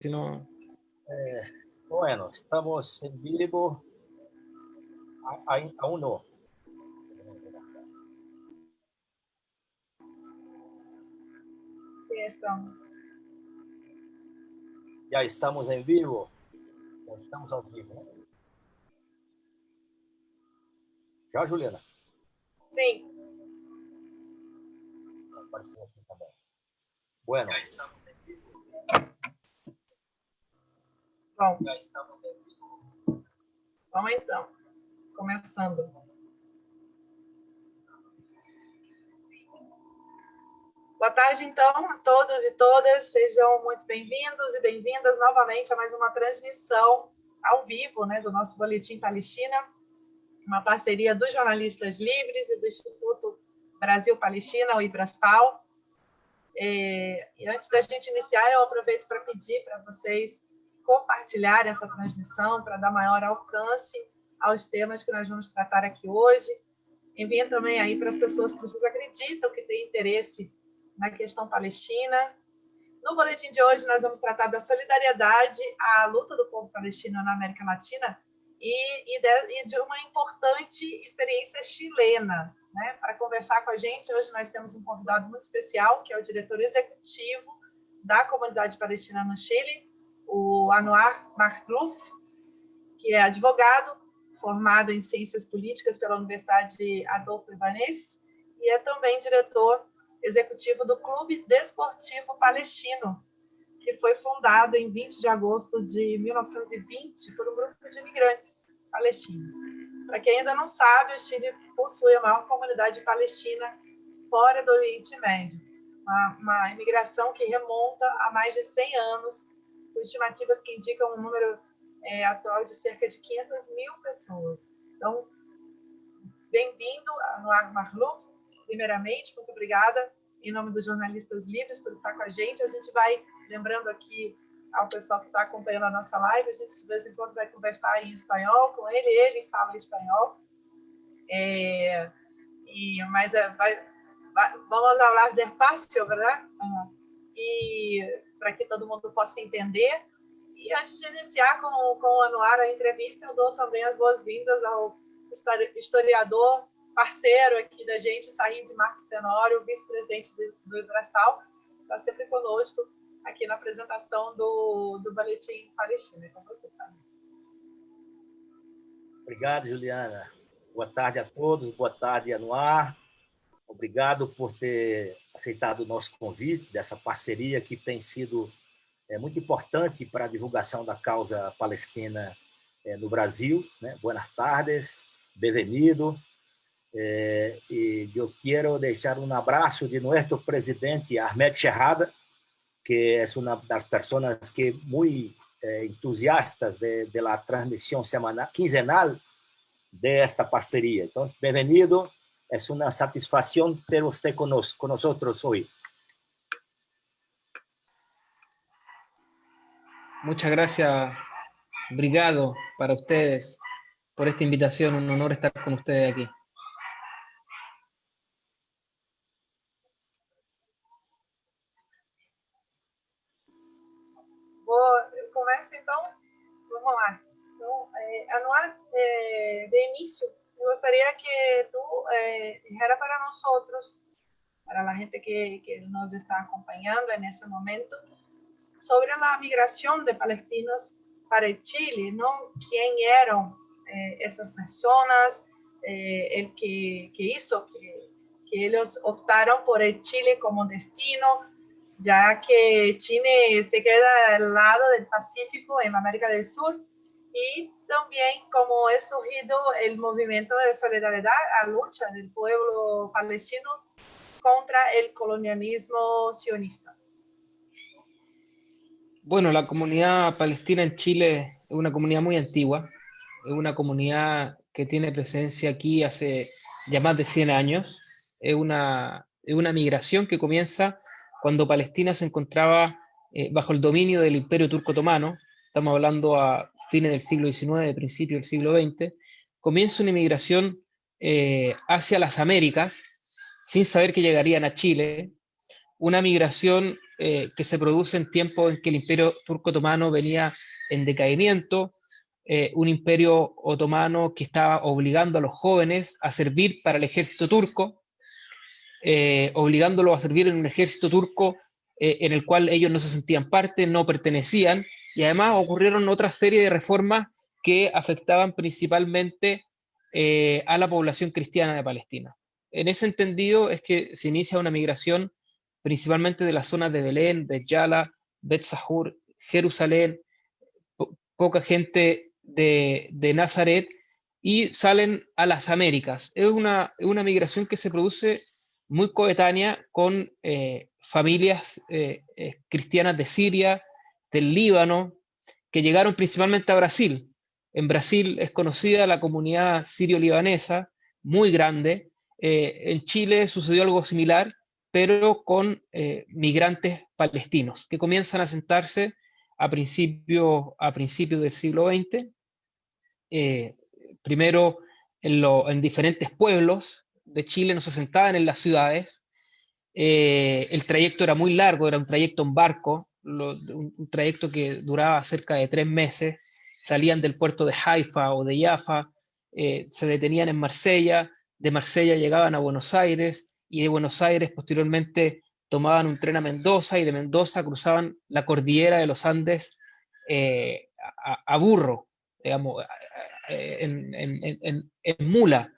si no... Bueno, estamos en vivo. Aún no. Sí, estamos. Ya estamos en vivo. Ya estamos ao vivo, né? Já, Juliana? Sim. Apareceu aqui também. Bueno. Já estamos em vivo. Bom, Já estamos em vivo. vamos então. Começando. Boa tarde, então, a todos e todas. Sejam muito bem-vindos e bem-vindas novamente a mais uma transmissão ao vivo, né, do nosso Boletim Palestina, uma parceria dos Jornalistas Livres e do Instituto Brasil-Palestina, o IBRASPAL. E antes da gente iniciar, eu aproveito para pedir para vocês compartilharem essa transmissão para dar maior alcance aos temas que nós vamos tratar aqui hoje. Enviem também aí para as pessoas que vocês acreditam que têm interesse na questão palestina. No boletim de hoje, nós vamos tratar da solidariedade à luta do povo palestino na América Latina e de uma importante experiência chilena, né? Para conversar com a gente, hoje nós temos um convidado muito especial, que é o diretor executivo da comunidade palestina no Chile, o Anouar Makhlouf, que é advogado, formado em Ciências Políticas pela Universidade Adolfo Ibáñez, e é também diretor executivo do Clube Desportivo Palestino, que foi fundado em 20 de agosto de 1920 por um grupo de imigrantes palestinos. Para quem ainda não sabe, o Chile possui a maior comunidade palestina fora do Oriente Médio, uma imigração que remonta a mais de 100 anos, com estimativas que indicam um número atual de cerca de 500 mil pessoas. Então, bem-vindo, Anouar Makhlouf. Primeiramente, muito obrigada, em nome dos Jornalistas Livres, por estar com a gente. A gente vai, lembrando aqui ao pessoal que está acompanhando a nossa live, a gente de vez em quando vai conversar em espanhol com ele fala espanhol. Mas vamos falar despacio, verdade? E para que todo mundo possa entender. E antes de iniciar com o Anouar a entrevista, eu dou também as boas-vindas ao historiador, parceiro aqui da gente, Said Marques Tenório, vice-presidente do IBRASPAL, está sempre conosco aqui na apresentação do Boletim Palestina. Com você, Said. Obrigado, Juliana. Boa tarde a todos, boa tarde, Anouar. Obrigado por ter aceitado o nosso convite, dessa parceria que tem sido muito importante para a divulgação da causa palestina no Brasil, né? Buenas tardes, bem-vindo. Y yo quiero dejar un abrazo de nuestro presidente Ahmed Shehada, que es una de las personas que muy entusiastas de la transmisión quincenal de esta parcería. Entonces, bienvenido. Es una satisfacción tener usted con nosotros hoy. Muchas gracias, Brigado, para ustedes, por esta invitación. Un honor estar con ustedes aquí. Eu começo, então, vamos lá. Então, Anouar, de início, eu gostaria que tu dijera para nós, para a gente que nos está acompanhando nesse momento, sobre a migração de palestinos para o Chile, ¿no? ¿Quién eran esas personas? El que hizo que ellos optaron por el Chile como destino, ya que Chile se queda al lado del Pacífico en América del Sur, y también cómo es surgido el movimiento de solidaridad a lucha del pueblo palestino contra el colonialismo sionista. Bueno, la comunidad palestina en Chile es una comunidad muy antigua, es una comunidad que tiene presencia aquí hace ya más de 100 años, es una migración que comienza cuando Palestina se encontraba bajo el dominio del Imperio Turco Otomano. Estamos hablando a fines del siglo XIX, principios del siglo XX, comienza una inmigración hacia las Américas, sin saber que llegarían a Chile, una migración que se produce en tiempos en que el Imperio Turco Otomano venía en decaimiento, un imperio otomano que estaba obligando a los jóvenes a servir para el ejército turco, obligándolos a servir en un ejército turco en el cual ellos no se sentían parte, no pertenecían, y además ocurrieron otra serie de reformas que afectaban principalmente a la población cristiana de Palestina. En ese entendido es que se inicia una migración principalmente de las zonas de Belén, Bet Yala, Bet Sahur, Jerusalén, poca gente de Nazaret, y salen a las Américas. Es una migración que se produce muy coetánea con familias cristianas de Siria, del Líbano, que llegaron principalmente a Brasil. En Brasil es conocida la comunidad sirio-libanesa, muy grande. En Chile sucedió algo similar, pero con migrantes palestinos, que comienzan a asentarse a principios del siglo XX, primero en diferentes pueblos de Chile, no se asentaban en las ciudades. El trayecto era muy largo, era un trayecto en barco, un trayecto que duraba cerca de 3 meses. Salían del puerto de Haifa o de Jaffa, se detenían en Marsella, de Marsella llegaban a Buenos Aires, y de Buenos Aires posteriormente tomaban un tren a Mendoza, y de Mendoza cruzaban la cordillera de los Andes a burro, digamos, en mula,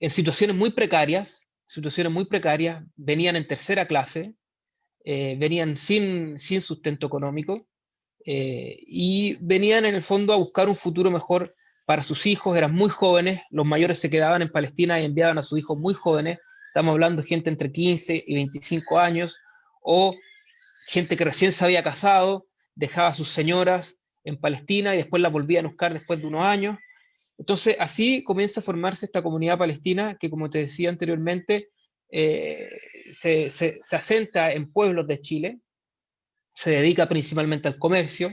en situaciones muy precarias, venían en tercera clase, venían sin sustento económico, y venían en el fondo a buscar un futuro mejor para sus hijos. Eran muy jóvenes, los mayores se quedaban en Palestina y enviaban a sus hijos muy jóvenes. Estamos hablando de gente entre 15 y 25 años, o gente que recién se había casado, dejaba a sus señoras en Palestina y después las volvían a buscar después de unos años. Entonces así comienza a formarse esta comunidad palestina que, como te decía anteriormente, se asenta en pueblos de Chile, se dedica principalmente al comercio.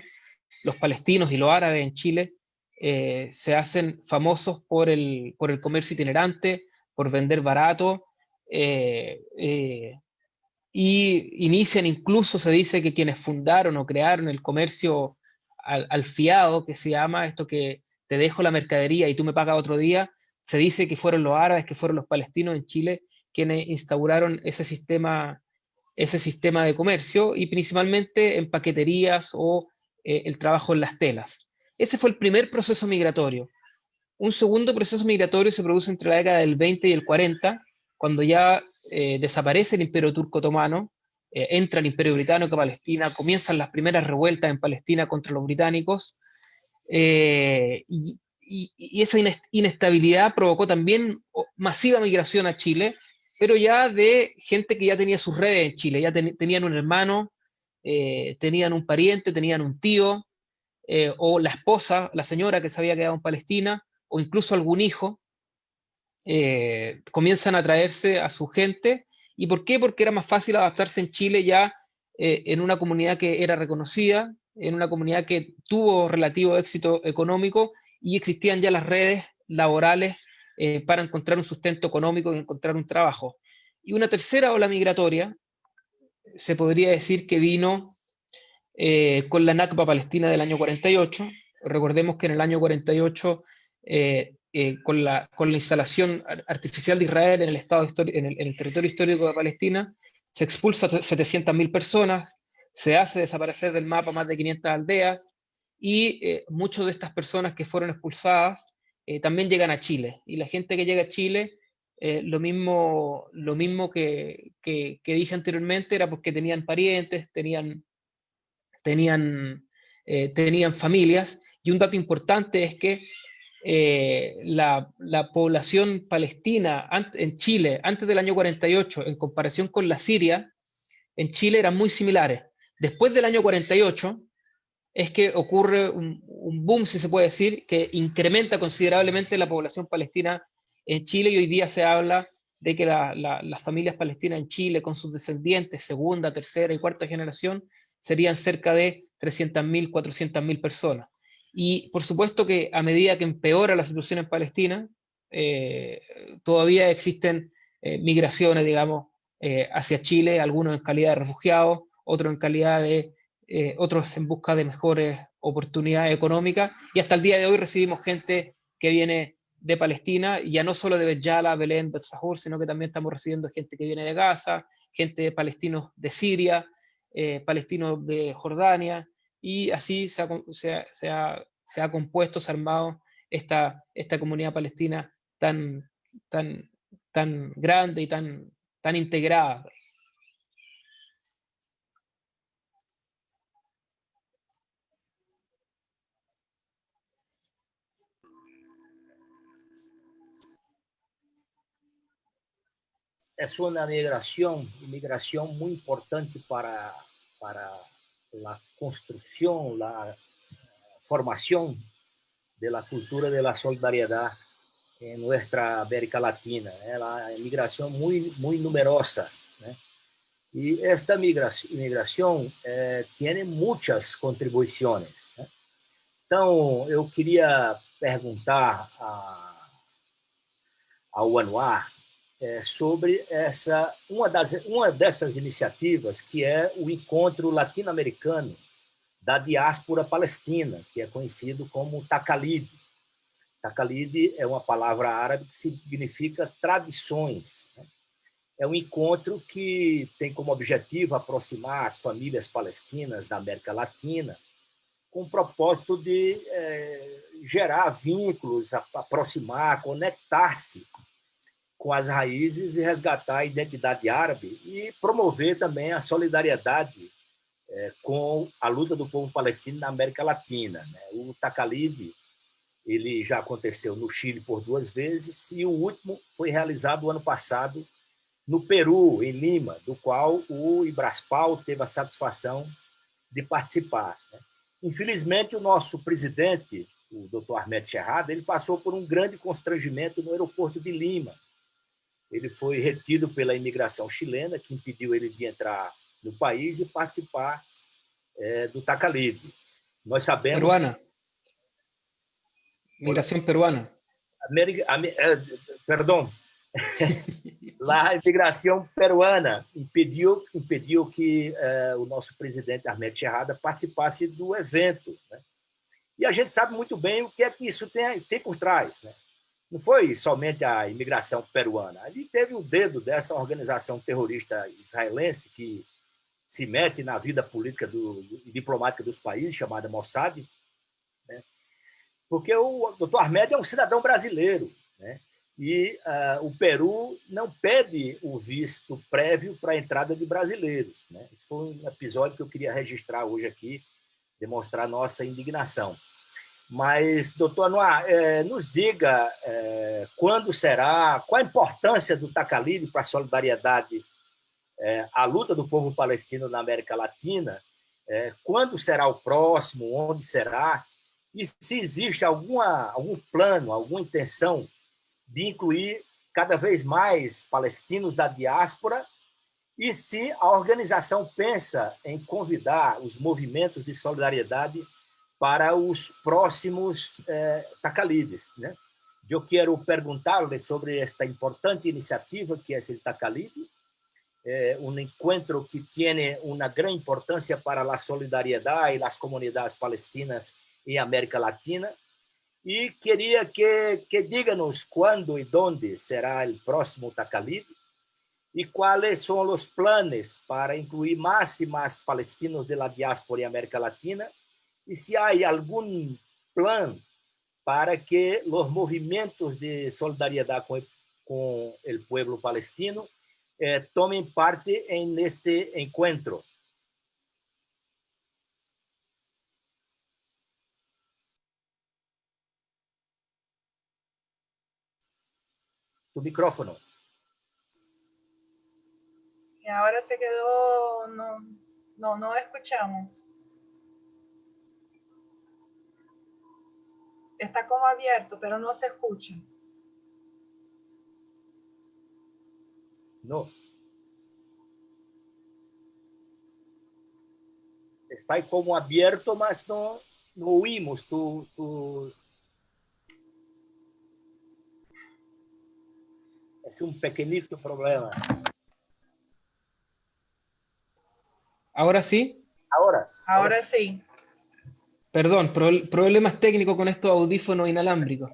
Los palestinos y los árabes en Chile se hacen famosos por el comercio itinerante, por vender barato, y inician, incluso se dice que quienes fundaron o crearon el comercio al fiado, que se llama esto, que te dejo la mercadería y tú me pagas otro día, se dice que fueron los árabes, que fueron los palestinos en Chile quienes instauraron ese sistema de comercio, y principalmente en paqueterías o el trabajo en las telas. Ese fue el primer proceso migratorio. Un segundo proceso migratorio se produce entre la década del 20 y el 40, cuando ya desaparece el Imperio Turco Otomano, entra el Imperio Británico a Palestina, comienzan las primeras revueltas en Palestina contra los británicos, y esa inestabilidad provocó también masiva migración a Chile, pero ya de gente que ya tenía sus redes en Chile, ya tenían un hermano, tenían un pariente, tenían un tío, o la esposa, la señora que se había quedado en Palestina, o incluso algún hijo. Comienzan a traerse a su gente. ¿Y por qué? Porque era más fácil adaptarse en Chile ya, en una comunidad que era reconocida, en una comunidad que tuvo relativo éxito económico, y existían ya las redes laborales para encontrar un sustento económico y encontrar un trabajo. Y una tercera ola migratoria, se podría decir que vino con la Nakba palestina del año 48. Recordemos que en el año 48, con la instalación artificial de Israel en el territorio histórico de Palestina, se expulsa 700.000 personas, se hace desaparecer del mapa más de 500 aldeas, y muchas de estas personas que fueron expulsadas también llegan a Chile. Y la gente que llega a Chile, lo mismo que dije anteriormente, era porque tenían parientes, tenían familias. Y un dato importante es que la población palestina en Chile antes del año 48, en comparación con la siria, en Chile eran muy similares. Después del año 48 es que ocurre un boom, si se puede decir, que incrementa considerablemente la población palestina en Chile, y hoy día se habla de que las familias palestinas en Chile, con sus descendientes, segunda, tercera y cuarta generación, serían cerca de 300.000, 400.000 personas. Y por supuesto que a medida que empeora la situación en Palestina, todavía existen migraciones, digamos, hacia Chile, algunos en calidad de refugiados, otros en calidad de, otros en busca de mejores oportunidades económicas, y hasta el día de hoy recibimos gente que viene de Palestina, y ya no solo de Betjala, Belén, Bet-Sahur, sino que también estamos recibiendo gente que viene de Gaza, gente de palestinos de Siria, palestinos de Jordania, y así se ha compuesto, se ha armado esta comunidad palestina tan, tan, tan grande y tan integrada. Es una migración muy importante para la construcción, la formación de la cultura de la solidaridad en nuestra América Latina. É uma migração muito numerosa, né? E esta migração tem muitas contribuições, né? Então, eu queria perguntar ao Anwar sobre uma dessas iniciativas, que é o Encontro Latino-Americano da Diáspora Palestina, que é conhecido como Taqalid. Taqalid é uma palavra árabe que significa tradições, né? É um encontro que tem como objetivo aproximar as famílias palestinas da América Latina, com o propósito de gerar vínculos, aproximar, conectar-se com as raízes e resgatar a identidade árabe, e promover também a solidariedade com a luta do povo palestino na América Latina, né? O Taqalid, ele já aconteceu no Chile por 2 vezes, e o último foi realizado ano passado no Peru, em Lima, do qual o Ibraspal teve a satisfação de participar, né? Infelizmente, o nosso presidente, o Dr. Ahmed Sherrada, ele passou por um grande constrangimento no aeroporto de Lima. Ele foi retido pela imigração chilena, que impediu ele de entrar no país e participar do Taqalid. Nós sabemos... Peruana. Migración peruana. Perdão. A imigração peruana impediu que o nosso presidente Ahmed Sherrada participasse do evento, né? E a gente sabe muito bem o que é que isso tem por trás, né? Não foi somente a imigração peruana. Ali teve o dedo dessa organização terrorista israelense que se mete na vida política e diplomática dos países, chamada Mossad, né? Porque o Dr. Ahmed é um cidadão brasileiro, né? E o Peru não pede o visto prévio para a entrada de brasileiros, né? Isso foi um episódio que eu queria registrar hoje aqui, demonstrar nossa indignação. Mas, doutor Anwar, nos diga quando será, qual a importância do Taqalid para a solidariedade à luta do povo palestino na América Latina, quando será o próximo, onde será, e se existe algum plano, alguma intenção de incluir cada vez mais palestinos da diáspora, e se a organização pensa em convidar os movimentos de solidariedade para os próximos Taqalides, né? Eu quero perguntar-lhe sobre esta importante iniciativa que é o Taqalid, um encontro que tem uma grande importância para a solidariedade e as comunidades palestinas em América Latina. E queria que diga-nos quando e onde será o próximo Taqalid e quais são os planos para incluir mais e mais palestinos da diáspora em América Latina, e se há algum plano para que os movimentos de solidariedade com o povo palestino tomem parte neste encontro. Tu micrófono. Y ahora se quedó, no escuchamos. Está como abierto, pero no se escucha. No. Está aí como aberto, mas não ouvimos. É um pequenito problema. ¿Ahora sí? Ahora sí. Perdón, problemas técnicos con estos audífonos inalámbricos.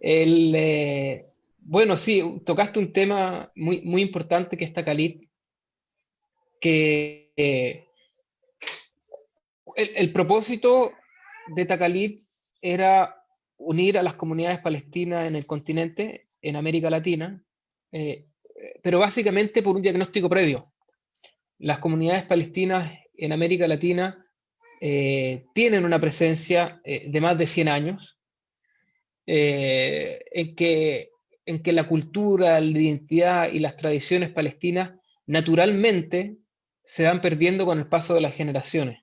El, bueno, sí, tocaste un tema muy, muy importante que es Takalit, que el propósito de Takalit era unir a las comunidades palestinas en el continente, en América Latina, eh, pero básicamente por un diagnóstico previo. Las comunidades palestinas en América Latina tienen una presencia de más de 100 años, en que la cultura, la identidad y las tradiciones palestinas naturalmente se van perdiendo con el paso de las generaciones.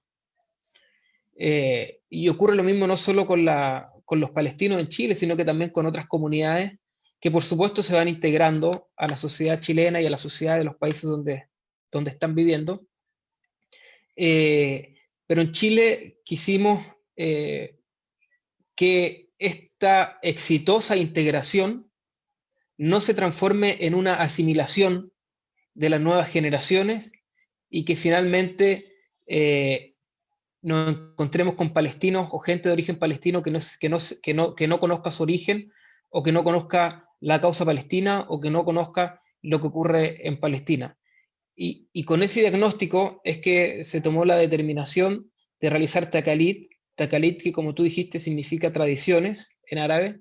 Y ocurre lo mismo no solo con los palestinos en Chile, sino que también con otras comunidades que por supuesto se van integrando a la sociedad chilena y a la sociedad de los países donde están viviendo. Pero en Chile quisimos que esta exitosa integración no se transforme en una asimilación de las nuevas generaciones y que finalmente nos encontremos con palestinos o gente de origen palestino que no conozca su origen o que no conozca la causa palestina o que no conozca lo que ocurre en Palestina. Y con ese diagnóstico es que se tomó la determinación de realizar Takalit, Takalit que como tú dijiste significa tradiciones en árabe.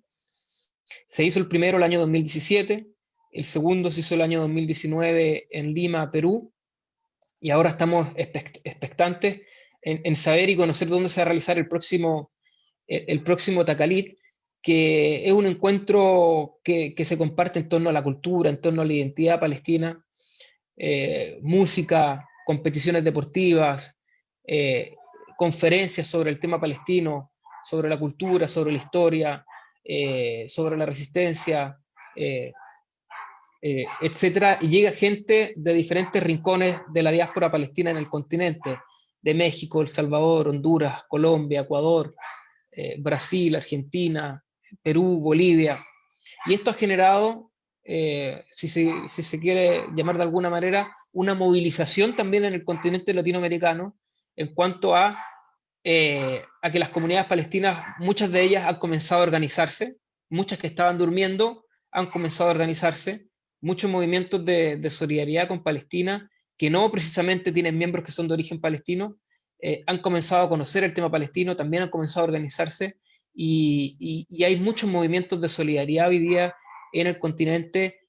Se hizo el primero el año 2017, el segundo se hizo el año 2019 en Lima, Perú, y ahora estamos expectantes en saber y conocer dónde se va a realizar el próximo Takalit, que es un encuentro que se comparte en torno a la cultura, en torno a la identidad palestina, música, competiciones deportivas, conferencias sobre el tema palestino, sobre la cultura, sobre la historia, sobre la resistencia, etcétera, y llega gente de diferentes rincones de la diáspora palestina en el continente, de México, El Salvador, Honduras, Colombia, Ecuador, Brasil, Argentina, Perú, Bolivia, y esto ha generado, si se quiere llamar de alguna manera, una movilización también en el continente latinoamericano en cuanto a que las comunidades palestinas, muchas de ellas han comenzado a organizarse, muchas que estaban durmiendo han comenzado a organizarse, muchos movimientos de solidaridad con Palestina, que no precisamente tienen miembros que son de origen palestino, han comenzado a conocer el tema palestino, también han comenzado a organizarse, y hay muchos movimientos de solidaridad hoy día en el continente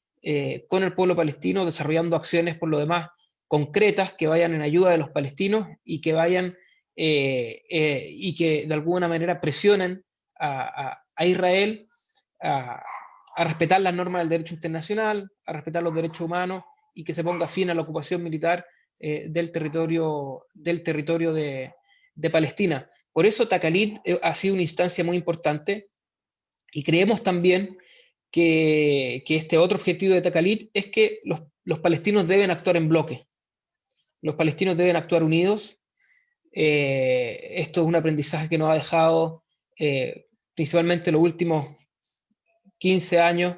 con el pueblo palestino, desarrollando acciones por lo demás concretas que vayan en ayuda de los palestinos y que vayan y que de alguna manera presionen a Israel a respetar las normas del derecho internacional, a respetar los derechos humanos y que se ponga fin a la ocupación militar del territorio de Palestina. Por eso Takalit ha sido una instancia muy importante y creemos también que este otro objetivo de Takalit es que los palestinos deben actuar en bloque. Los palestinos deben actuar unidos. Esto es un aprendizaje que nos ha dejado principalmente los últimos 15 años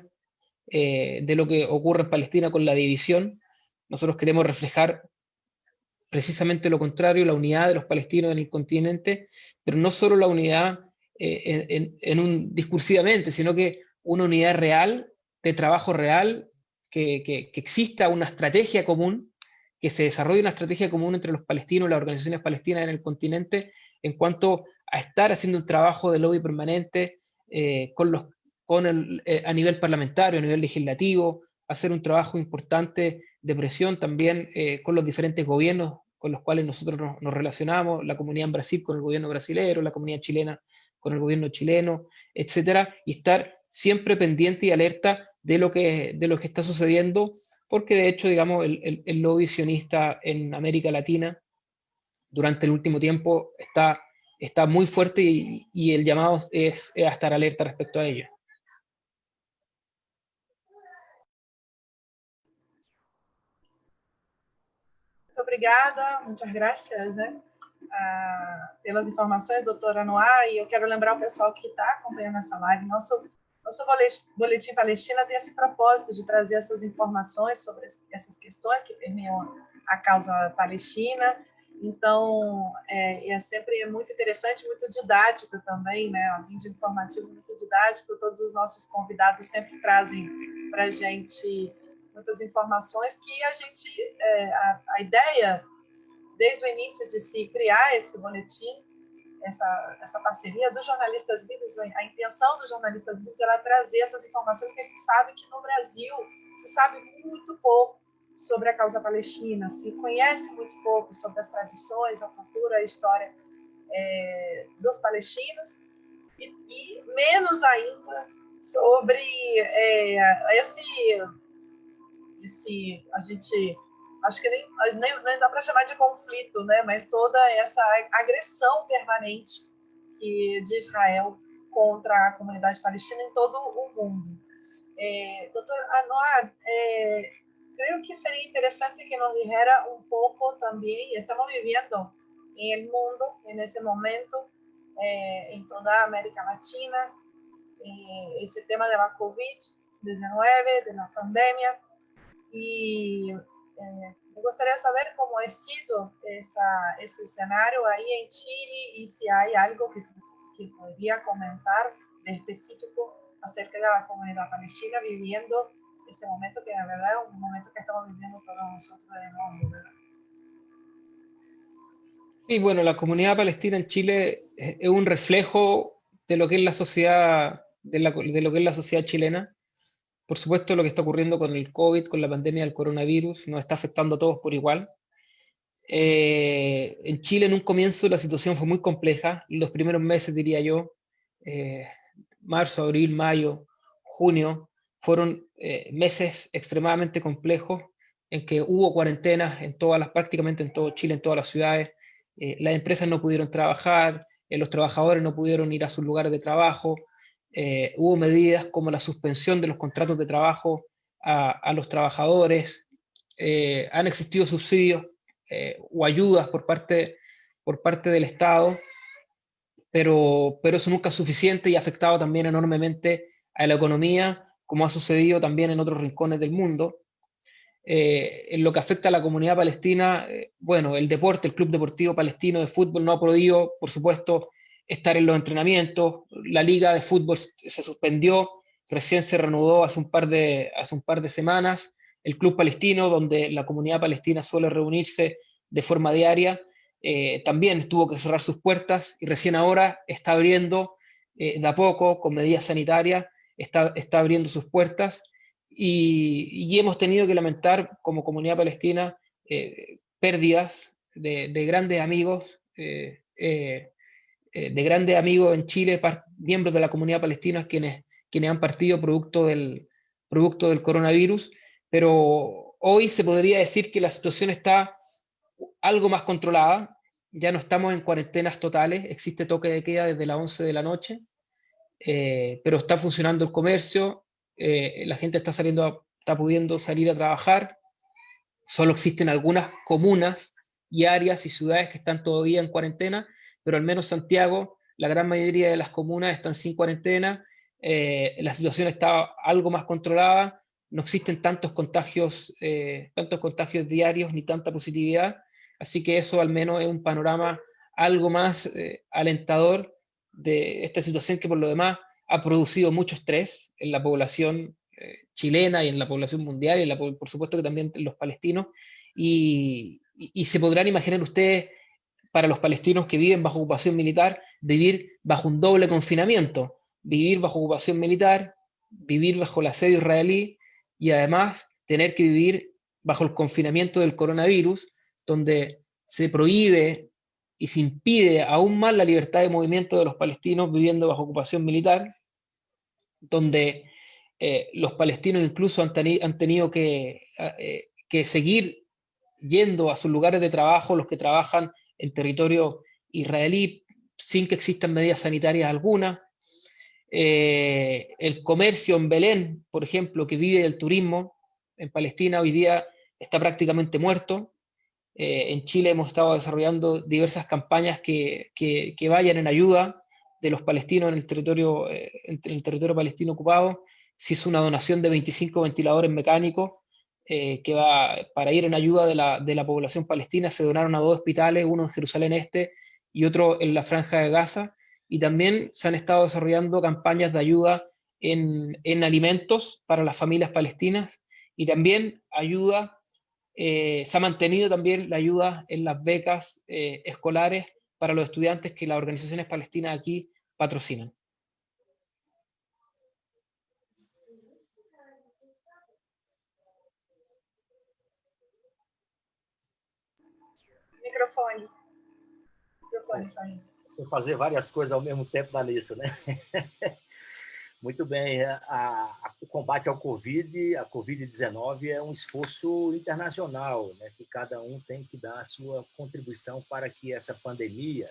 de lo que ocurre en Palestina con la división. Nosotros queremos reflejar precisamente lo contrario, la unidad de los palestinos en el continente, pero no solo la unidad discursivamente, sino que una unidad real, de trabajo real, que exista una estrategia común, que se desarrolle una estrategia común entre los palestinos y las organizaciones palestinas en el continente en cuanto a estar haciendo un trabajo de lobby permanente a nivel parlamentario, a nivel legislativo, hacer un trabajo importante de presión también con los diferentes gobiernos con los cuales nosotros nos relacionamos, la comunidad en Brasil con el gobierno brasilero, la comunidad chilena con el gobierno chileno, etcétera, y estar siempre pendiente y alerta de lo que está sucediendo, porque de hecho, digamos, el lobby sionista en América Latina durante el último tiempo está muy fuerte y el llamado es a estar alerta respecto a ello. Muito obrigada, muitas graças, né, pelas informações, doutora Anuar, e eu quero lembrar o pessoal que está acompanhando essa live, nosso Boletim Palestina tem esse propósito de trazer essas informações sobre essas questões que permeiam a causa palestina. Então, é sempre muito interessante, muito didático também, né? Além de informativo, muito didático. Todos os nossos convidados sempre trazem para a gente muitas informações que a gente, a ideia, desde o início de se criar esse boletim, essa parceria dos jornalistas livres, a intenção dos jornalistas livres era trazer essas informações que a gente sabe que no Brasil se sabe muito pouco sobre a causa palestina, se conhece muito pouco sobre as tradições, a cultura, a história dos palestinos e menos ainda sobre esse a gente acho que nem dá para chamar de conflito, né? Mas toda essa agressão permanente de Israel contra a comunidade palestina em todo o mundo. Doutor Anuar, creo que sería interesante que nos dijera un poco también, estamos viviendo en el mundo en ese momento, en toda América Latina, ese tema de la COVID-19, de la pandemia, y me gustaría saber cómo ha sido ese escenario ahí en Chile y si hay algo que podría comentar de específico acerca de la comunidad palestina viviendo ese momento que, la verdad, es un momento que estamos viviendo todos nosotros en el mundo, ¿verdad? Sí, bueno, la comunidad palestina en Chile es un reflejo de lo que es la sociedad, de lo que es la sociedad chilena. Por supuesto, lo que está ocurriendo con el COVID, con la pandemia del coronavirus, nos está afectando a todos por igual. En Chile, en un comienzo, la situación fue muy compleja. Los primeros meses, diría yo, marzo, abril, mayo, junio, fueron meses extremadamente complejos en que hubo cuarentenas prácticamente en todo Chile, en todas las ciudades. Las empresas no pudieron trabajar, los trabajadores no pudieron ir a sus lugares de trabajo. Hubo medidas como la suspensión de los contratos de trabajo a los trabajadores. Han existido subsidios o ayudas por parte del Estado, pero eso nunca es suficiente y ha afectado también enormemente a la economía, como ha sucedido también en otros rincones del mundo. En lo que afecta a la comunidad palestina, bueno, el deporte, el Club Deportivo Palestino de Fútbol no ha podido, por supuesto, estar en los entrenamientos. La liga de fútbol se suspendió, recién se reanudó hace un par de semanas. El Club Palestino, donde la comunidad palestina suele reunirse de forma diaria, también tuvo que cerrar sus puertas y recién ahora está abriendo de a poco, con medidas sanitarias, está abriendo sus puertas. Y hemos tenido que lamentar como comunidad palestina pérdidas de grandes amigos, en Chile, miembros de la comunidad palestina quienes han partido producto del coronavirus, pero hoy se podría decir que la situación está algo más controlada. Ya no estamos en cuarentenas totales, existe toque de queda desde las 11 de la noche, pero está funcionando el comercio. La gente está pudiendo salir a trabajar. Solo existen algunas comunas y áreas y ciudades que están todavía en cuarentena, pero al menos Santiago, la gran mayoría de las comunas están sin cuarentena. La situación está algo más controlada, no existen tantos contagios diarios ni tanta positividad, así que eso al menos es un panorama algo más alentador de esta situación que por lo demás ha producido mucho estrés en la población chilena y en la población mundial y por supuesto que también en los palestinos, y se podrán imaginar ustedes, para los palestinos que viven bajo ocupación militar, vivir bajo un doble confinamiento, vivir bajo ocupación militar, vivir bajo el asedio israelí y además tener que vivir bajo el confinamiento del coronavirus, donde se prohíbe y se impide aún más la libertad de movimiento de los palestinos viviendo bajo ocupación militar, donde los palestinos incluso han tenido que seguir yendo a sus lugares de trabajo, los que trabajan en territorio israelí, sin que existan medidas sanitarias algunas. El comercio en Belén, por ejemplo, que vive del turismo en Palestina, hoy día está prácticamente muerto. En Chile hemos estado desarrollando diversas campañas que vayan en ayuda de los palestinos en el territorio palestino ocupado. Se hizo una donación de 25 ventiladores mecánicos que va para ir en ayuda de la población palestina. Se donaron a 2 hospitales, uno en Jerusalén Este y otro en la Franja de Gaza, y también se han estado desarrollando campañas de ayuda en alimentos para las familias palestinas, y también ayuda, se ha mantenido también la ayuda en las becas escolares para los estudiantes que las organizaciones palestinas aquí patrocinan. Microfone. Microfone saindo. Você fazer várias coisas ao mesmo tempo dá nisso, né? Muito bem. O combate ao Covid, a Covid-19 é um esforço internacional, né? Que cada um tem que dar a sua contribuição para que essa pandemia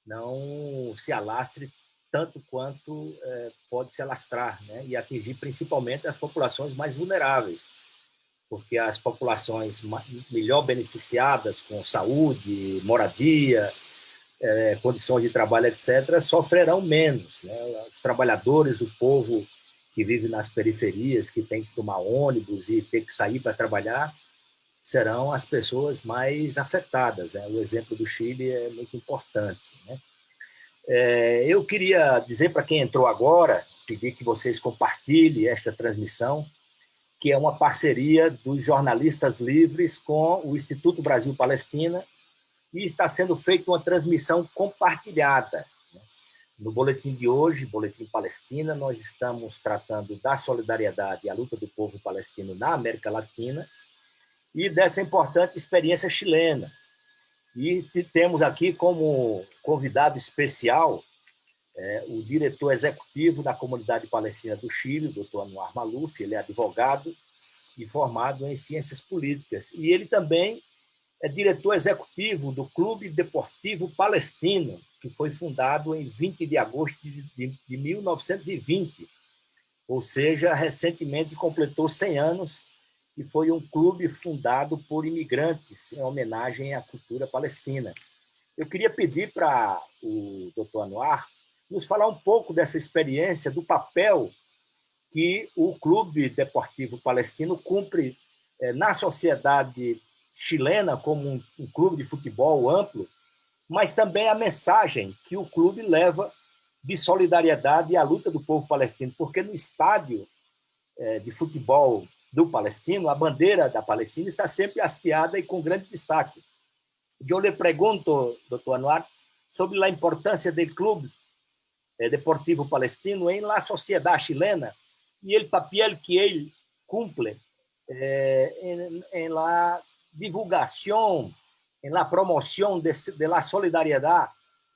não se alastre tanto quanto pode se alastrar, né? E atingir principalmente as populações mais vulneráveis, porque as populações melhor beneficiadas com saúde, moradia, condições de trabalho, etc., sofrerão menos, né? Os trabalhadores, o povo que vive nas periferias, que tem que tomar ônibus e tem que sair para trabalhar, serão as pessoas mais afetadas, né? O exemplo do Chile é muito importante, né? Eu queria dizer para quem entrou agora, pedir que vocês compartilhem esta transmissão, que é uma parceria dos jornalistas livres com o Instituto Brasil-Palestina, e está sendo feita uma transmissão compartilhada. No boletim de hoje, Boletim Palestina, nós estamos tratando da solidariedade e a luta do povo palestino na América Latina e dessa importante experiência chilena. E temos aqui como convidado especial o diretor executivo da Comunidade Palestina do Chile, o Dr. Anwar Malouf. Ele é advogado e formado em ciências políticas. E ele também é diretor executivo do Clube Deportivo Palestino, que foi fundado em 20 de agosto de 1920, ou seja, recentemente completou 100 anos, e foi um clube fundado por imigrantes em homenagem à cultura palestina. Eu queria pedir para o Dr. Anwar nos falar um pouco dessa experiência, do papel que o Clube Deportivo Palestino cumpre na sociedade chilena como um clube de futebol amplo, mas também a mensagem que o clube leva de solidariedade e à luta do povo palestino, porque no estádio de futebol do palestino, a bandeira da Palestina está sempre hasteada e com grande destaque. Eu lhe pergunto, Dr. Anwar, sobre a importância do Clube Deportivo Palestino em la sociedade chilena e o papel que ele cumpre em la divulgação, em la promoção de la solidariedade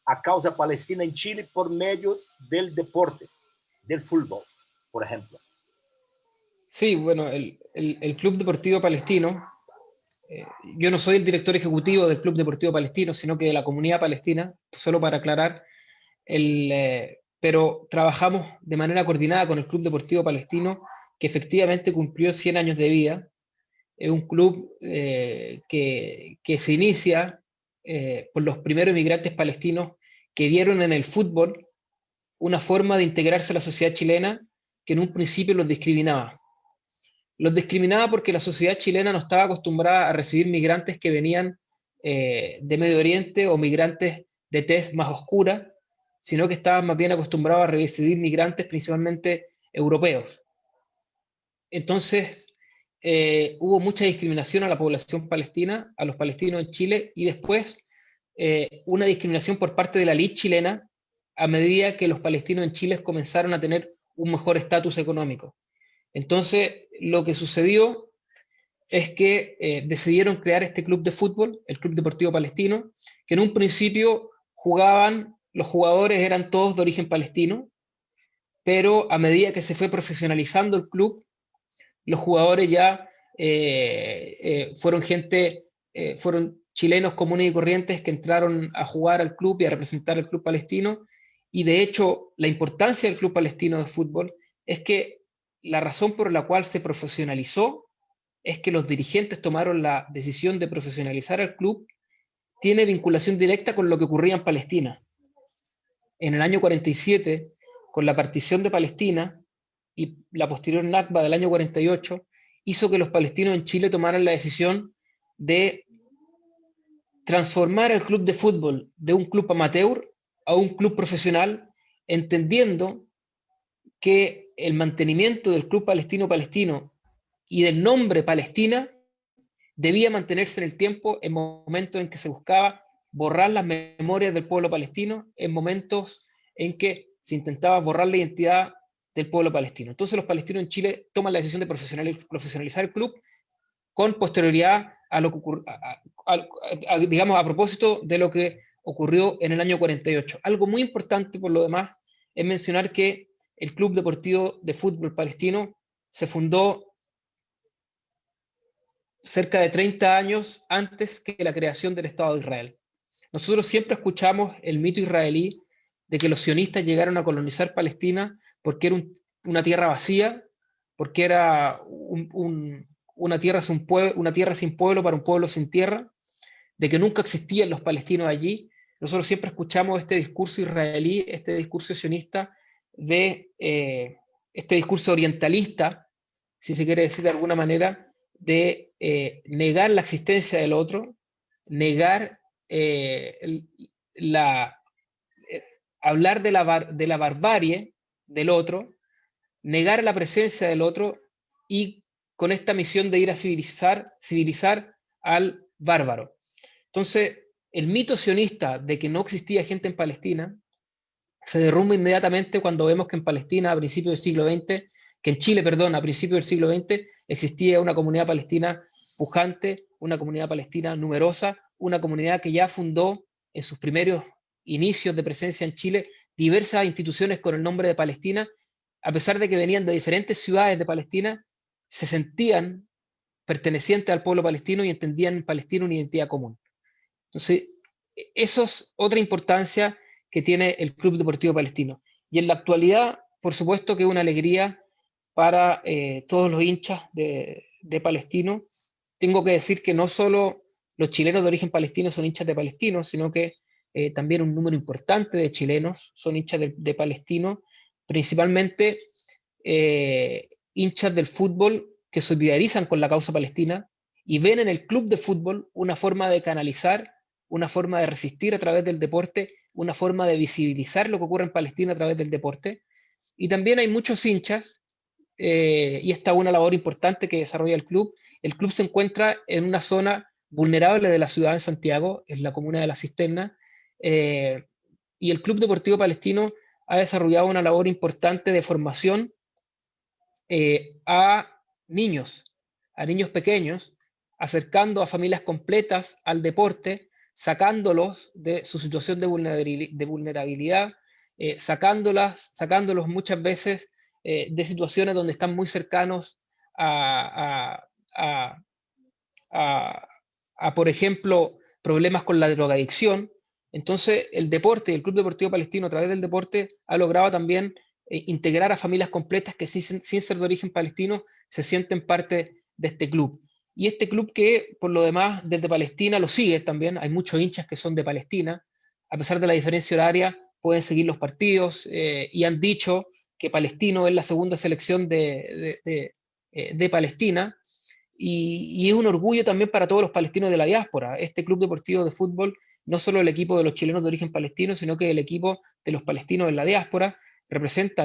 à causa palestina em Chile por meio del deporte, del fútbol, por ejemplo. Sí, bueno, el Club Deportivo Palestino, yo no soy el director ejecutivo del Club Deportivo Palestino, sino que de la comunidad palestina, solo para aclarar, pero trabajamos de manera coordinada con el Club Deportivo Palestino, que efectivamente cumplió 100 años de vida. Es un club que se inicia por los primeros inmigrantes palestinos que vieron en el fútbol una forma de integrarse a la sociedad chilena que en un principio los discriminaba. Los discriminaba porque la sociedad chilena no estaba acostumbrada a recibir migrantes que venían de Medio Oriente o migrantes de tez más oscura, sino que estaban más bien acostumbrados a recibir migrantes principalmente europeos. Entonces, hubo mucha discriminación a la población palestina, a los palestinos en Chile, y después una discriminación por parte de la élite chilena a medida que los palestinos en Chile comenzaron a tener un mejor estatus económico. Entonces, lo que sucedió es que decidieron crear este club de fútbol, el Club Deportivo Palestino, que en un principio los jugadores eran todos de origen palestino, pero a medida que se fue profesionalizando el club, los jugadores ya fueron chilenos comunes y corrientes que entraron a jugar al club y a representar al club palestino, y de hecho la importancia del Club Palestino de Fútbol es que la razón por la cual se profesionalizó es que los dirigentes tomaron la decisión de profesionalizar al club, tiene vinculación directa con lo que ocurría en Palestina. En el año 47, con la partición de Palestina y la posterior Nakba del año 48, hizo que los palestinos en Chile tomaran la decisión de transformar el club de fútbol de un club amateur a un club profesional, entendiendo que el mantenimiento del club palestino y del nombre Palestina debía mantenerse en el tiempo, en momentos en que se buscaba borrar las memorias del pueblo palestino, en momentos en que se intentaba borrar la identidad del pueblo palestino. Entonces los palestinos en Chile toman la decisión de profesionalizar el club con posterioridad a lo que digamos, a propósito de lo que ocurrió en el año 48. Algo muy importante, por lo demás, es mencionar que el Club Deportivo de Fútbol Palestino se fundó cerca de 30 años antes que la creación del Estado de Israel. Nosotros siempre escuchamos el mito israelí de que los sionistas llegaron a colonizar Palestina porque era una tierra vacía, porque era una tierra sin pueblo para un pueblo sin tierra, de que nunca existían los palestinos allí. Nosotros siempre escuchamos este discurso israelí, este discurso sionista, este discurso orientalista, si se quiere decir de alguna manera, de negar la existencia del otro, negar hablar de la barbarie del otro, negar la presencia del otro y con esta misión de ir a civilizar al bárbaro. Entonces, el mito sionista de que no existía gente en Palestina se derrumba inmediatamente cuando vemos que en Palestina, a principios del siglo XX, que en Chile, perdón, a principios del siglo XX, existía una comunidad palestina pujante, una comunidad palestina numerosa, una comunidad que ya fundó en sus primeros inicios de presencia en Chile diversas instituciones con el nombre de Palestina, a pesar de que venían de diferentes ciudades de Palestina, se sentían pertenecientes al pueblo palestino y entendían en Palestina una identidad común. Entonces, eso es otra importancia que tiene el Club Deportivo Palestino. Y en la actualidad, por supuesto que es una alegría para todos los hinchas de Palestino. Tengo que decir que no solo los chilenos de origen palestino son hinchas de Palestino, sino que también un número importante de chilenos son hinchas de Palestino, principalmente hinchas del fútbol que solidarizan con la causa palestina y ven en el club de fútbol una forma de canalizar, una forma de resistir a través del deporte, una forma de visibilizar lo que ocurre en Palestina a través del deporte. Y también hay muchos hinchas, y esta es una labor importante que desarrolla el club. El club se encuentra en una zona vulnerable de la ciudad de Santiago, en la comuna de La Cisterna, y el Club Deportivo Palestino ha desarrollado una labor importante de formación a niños pequeños, acercando a familias completas al deporte, sacándolos de su situación de vulnerabilidad, sacándolos muchas veces de situaciones donde están muy cercanos por ejemplo, problemas con la drogadicción. Entonces, el deporte y el Club Deportivo Palestino, a través del deporte, ha logrado también integrar a familias completas que sin ser de origen palestino se sienten parte de este club. Y este club que, por lo demás, desde Palestina lo sigue también. Hay muchos hinchas que son de Palestina. A pesar de la diferencia horaria, pueden seguir los partidos y han dicho que Palestino es la segunda selección de Palestina. Y es un orgullo también para todos los palestinos de la diáspora. Este club deportivo de fútbol, no solo el equipo de los chilenos de origen palestino, sino que el equipo de los palestinos en la diáspora,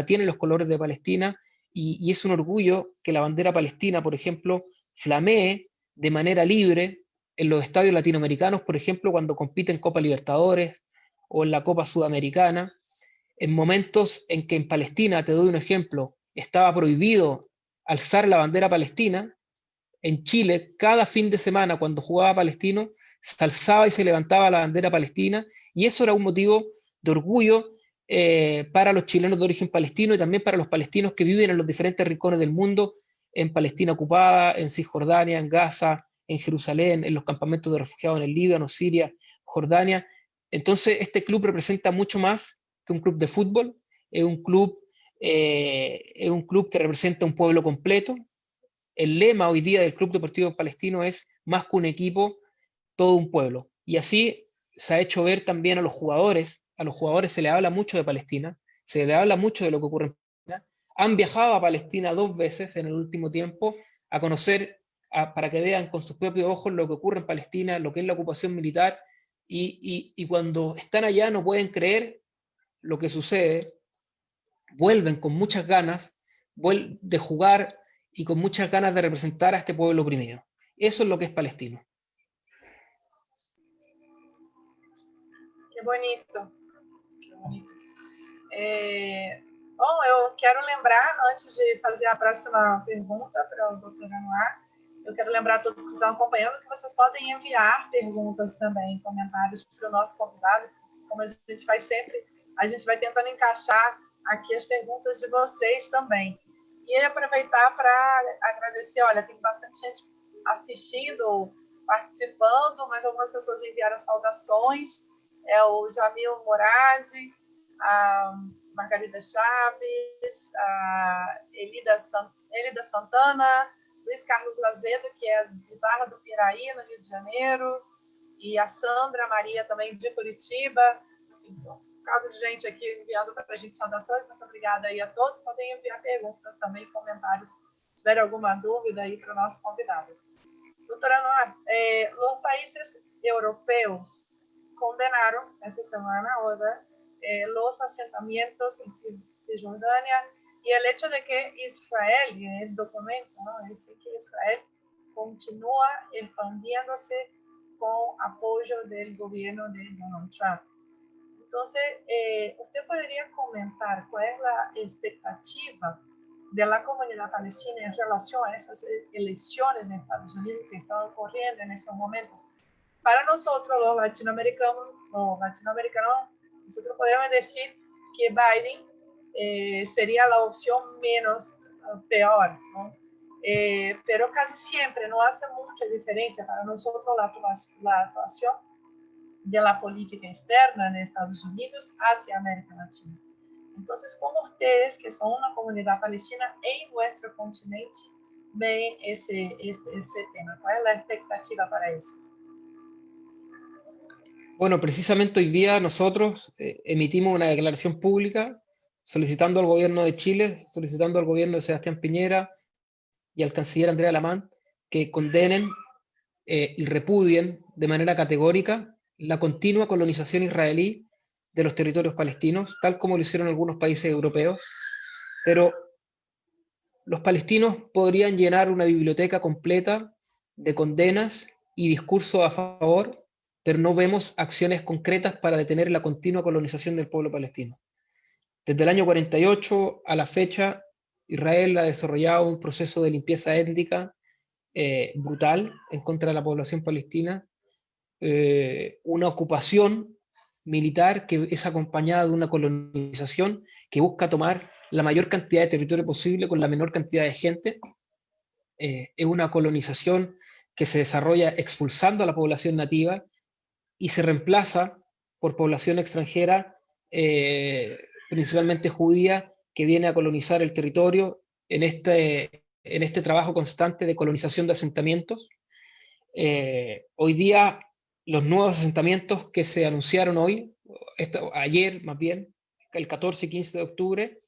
tiene los colores de Palestina, y es un orgullo que la bandera palestina, por ejemplo, flamee de manera libre en los estadios latinoamericanos, por ejemplo, cuando compiten en Copa Libertadores o en la Copa Sudamericana, en momentos en que en Palestina, te doy un ejemplo, estaba prohibido alzar la bandera palestina. En Chile, cada fin de semana, cuando jugaba Palestino, se alzaba y se levantaba la bandera palestina, y eso era un motivo de orgullo para los chilenos de origen palestino y también para los palestinos que viven en los diferentes rincones del mundo, en Palestina ocupada, en Cisjordania, en Gaza, en Jerusalén, en los campamentos de refugiados en el Líbano, Siria, Jordania. Entonces, este club representa mucho más que un club de fútbol, es un club que representa un pueblo completo. El lema hoy día del Club Deportivo Palestino es más que un equipo, todo un pueblo. Y así se ha hecho ver también a los jugadores se les habla mucho de Palestina, se les habla mucho de lo que ocurre en Palestina. Han viajado a Palestina 2 veces en el último tiempo a conocer, para que vean con sus propios ojos lo que ocurre en Palestina, lo que es la ocupación militar, y cuando están allá no pueden creer lo que sucede, vuelven con muchas ganas de jugar y con muchas ganas de representar a este pueblo oprimido. Eso es lo que es palestino. Que bonito. Que bonito. Bom, eu quero lembrar, antes de fazer a próxima pergunta para o doutor Anuar, eu quero lembrar a todos que estão acompanhando que vocês podem enviar perguntas também, comentários para o nosso convidado. Como a gente faz sempre, a gente vai tentando encaixar aqui as perguntas de vocês também. E aproveitar para agradecer, olha, tem bastante gente assistindo, participando, mas algumas pessoas enviaram saudações. É o Jamil Morad, a Margarida Chaves, a Elida Santana, Luiz Carlos Azedo, que é de Barra do Piraí, no Rio de Janeiro, e a Sandra Maria, também de Curitiba. Enfim, um bocado de gente aqui enviando para a gente saudações. Muito obrigada aí a todos. Podem enviar perguntas também, comentários, se tiver alguma dúvida aí para o nosso convidado. Doutora Anuar, os países europeus condenaron esta semana ahora los asentamientos en Cisjordania y el hecho de que Israel, y en el documento, ¿no?, dice que Israel continúa expandiéndose con apoyo del gobierno de Donald Trump. Entonces, ¿usted podría comentar cuál es la expectativa de la comunidad palestina en relación a esas elecciones en Estados Unidos que están ocurriendo en esos momentos? Para nosotros, los latinoamericanos, nosotros podemos decir que Biden sería la opción menos peor, ¿no? Pero casi siempre no hace mucha diferencia para nosotros la actuación de la política externa en Estados Unidos hacia América Latina. Entonces, ¿cómo ustedes, que son una comunidad palestina en nuestro continente, ven ese tema? ¿Cuál es la expectativa para eso? Bueno, precisamente hoy día nosotros emitimos una declaración pública solicitando al gobierno de Chile, solicitando al gobierno de Sebastián Piñera y al canciller Andrea Lamán que condenen y repudien de manera categórica la continua colonización israelí de los territorios palestinos, tal como lo hicieron algunos países europeos. Pero los palestinos podrían llenar una biblioteca completa de condenas y discursos a favor, pero no vemos acciones concretas para detener la continua colonización del pueblo palestino. Desde el año 48 a la fecha, Israel ha desarrollado un proceso de limpieza étnica brutal en contra de la población palestina, una ocupación militar que es acompañada de una colonización que busca tomar la mayor cantidad de territorio posible con la menor cantidad de gente. Es una colonización que se desarrolla expulsando a la población nativa y se reemplaza por población extranjera, principalmente judía, que viene a colonizar el territorio en este trabajo constante de colonización de asentamientos. Hoy día, los nuevos asentamientos que se anunciaron ayer más bien, el 14 y 15 de octubre,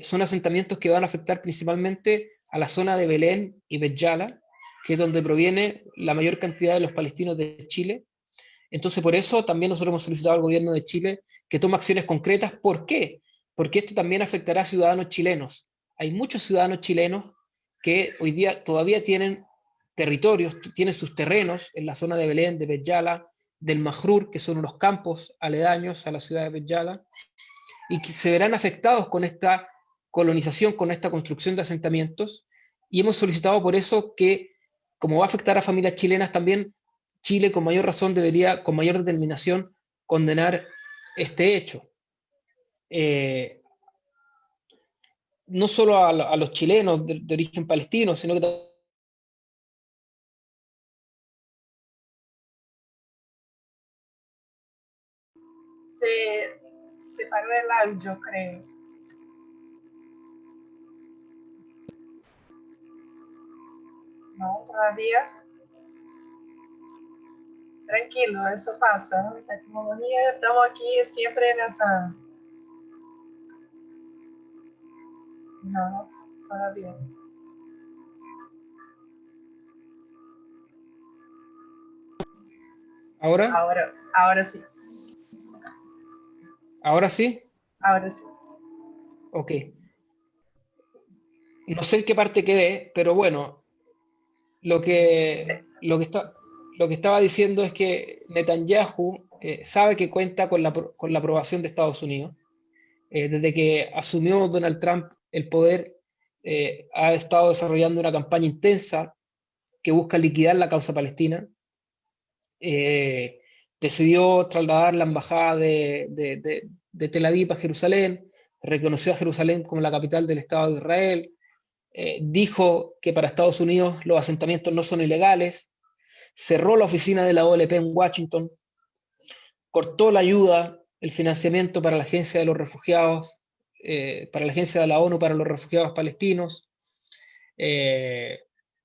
son asentamientos que van a afectar principalmente a la zona de Belén y Bet Yala, que es donde proviene la mayor cantidad de los palestinos de Chile. Entonces, por eso también nosotros hemos solicitado al gobierno de Chile que tome acciones concretas. ¿Por qué? Porque esto también afectará a ciudadanos chilenos. Hay muchos ciudadanos chilenos que hoy día todavía tienen territorios, tienen sus terrenos en la zona de Belén, de Bet Yala, del Majrur, que son unos campos aledaños a la ciudad de Bet Yala, y que se verán afectados con esta colonización, con esta construcción de asentamientos. Y hemos solicitado por eso que, como va a afectar a familias chilenas también, Chile con mayor razón debería, con mayor determinación, condenar este hecho. No solo a los chilenos de origen palestino, sino que se paró el audio, creo. No, todavía. Tranquilo, eso pasa, ¿no? Tecnología, estamos aquí siempre en esa... No, todavía. ¿Ahora? Ahora sí, ¿Ahora sí? ahora sí. Ok. No sé en qué parte quedé, pero bueno, lo que, lo que, está, lo que estaba diciendo es que Netanyahu sabe que cuenta con la aprobación de Estados Unidos. Desde que asumió Donald Trump el poder, ha estado desarrollando una campaña intensa que busca liquidar la causa palestina. Eh, Decidió trasladar la embajada de Tel Aviv a Jerusalén, reconoció a Jerusalén como la capital del Estado de Israel, dijo que para Estados Unidos los asentamientos no son ilegales, cerró la oficina de la OLP en Washington, cortó la ayuda, el financiamiento para la Agencia de los Refugiados, para la Agencia de la ONU para los Refugiados Palestinos, eh,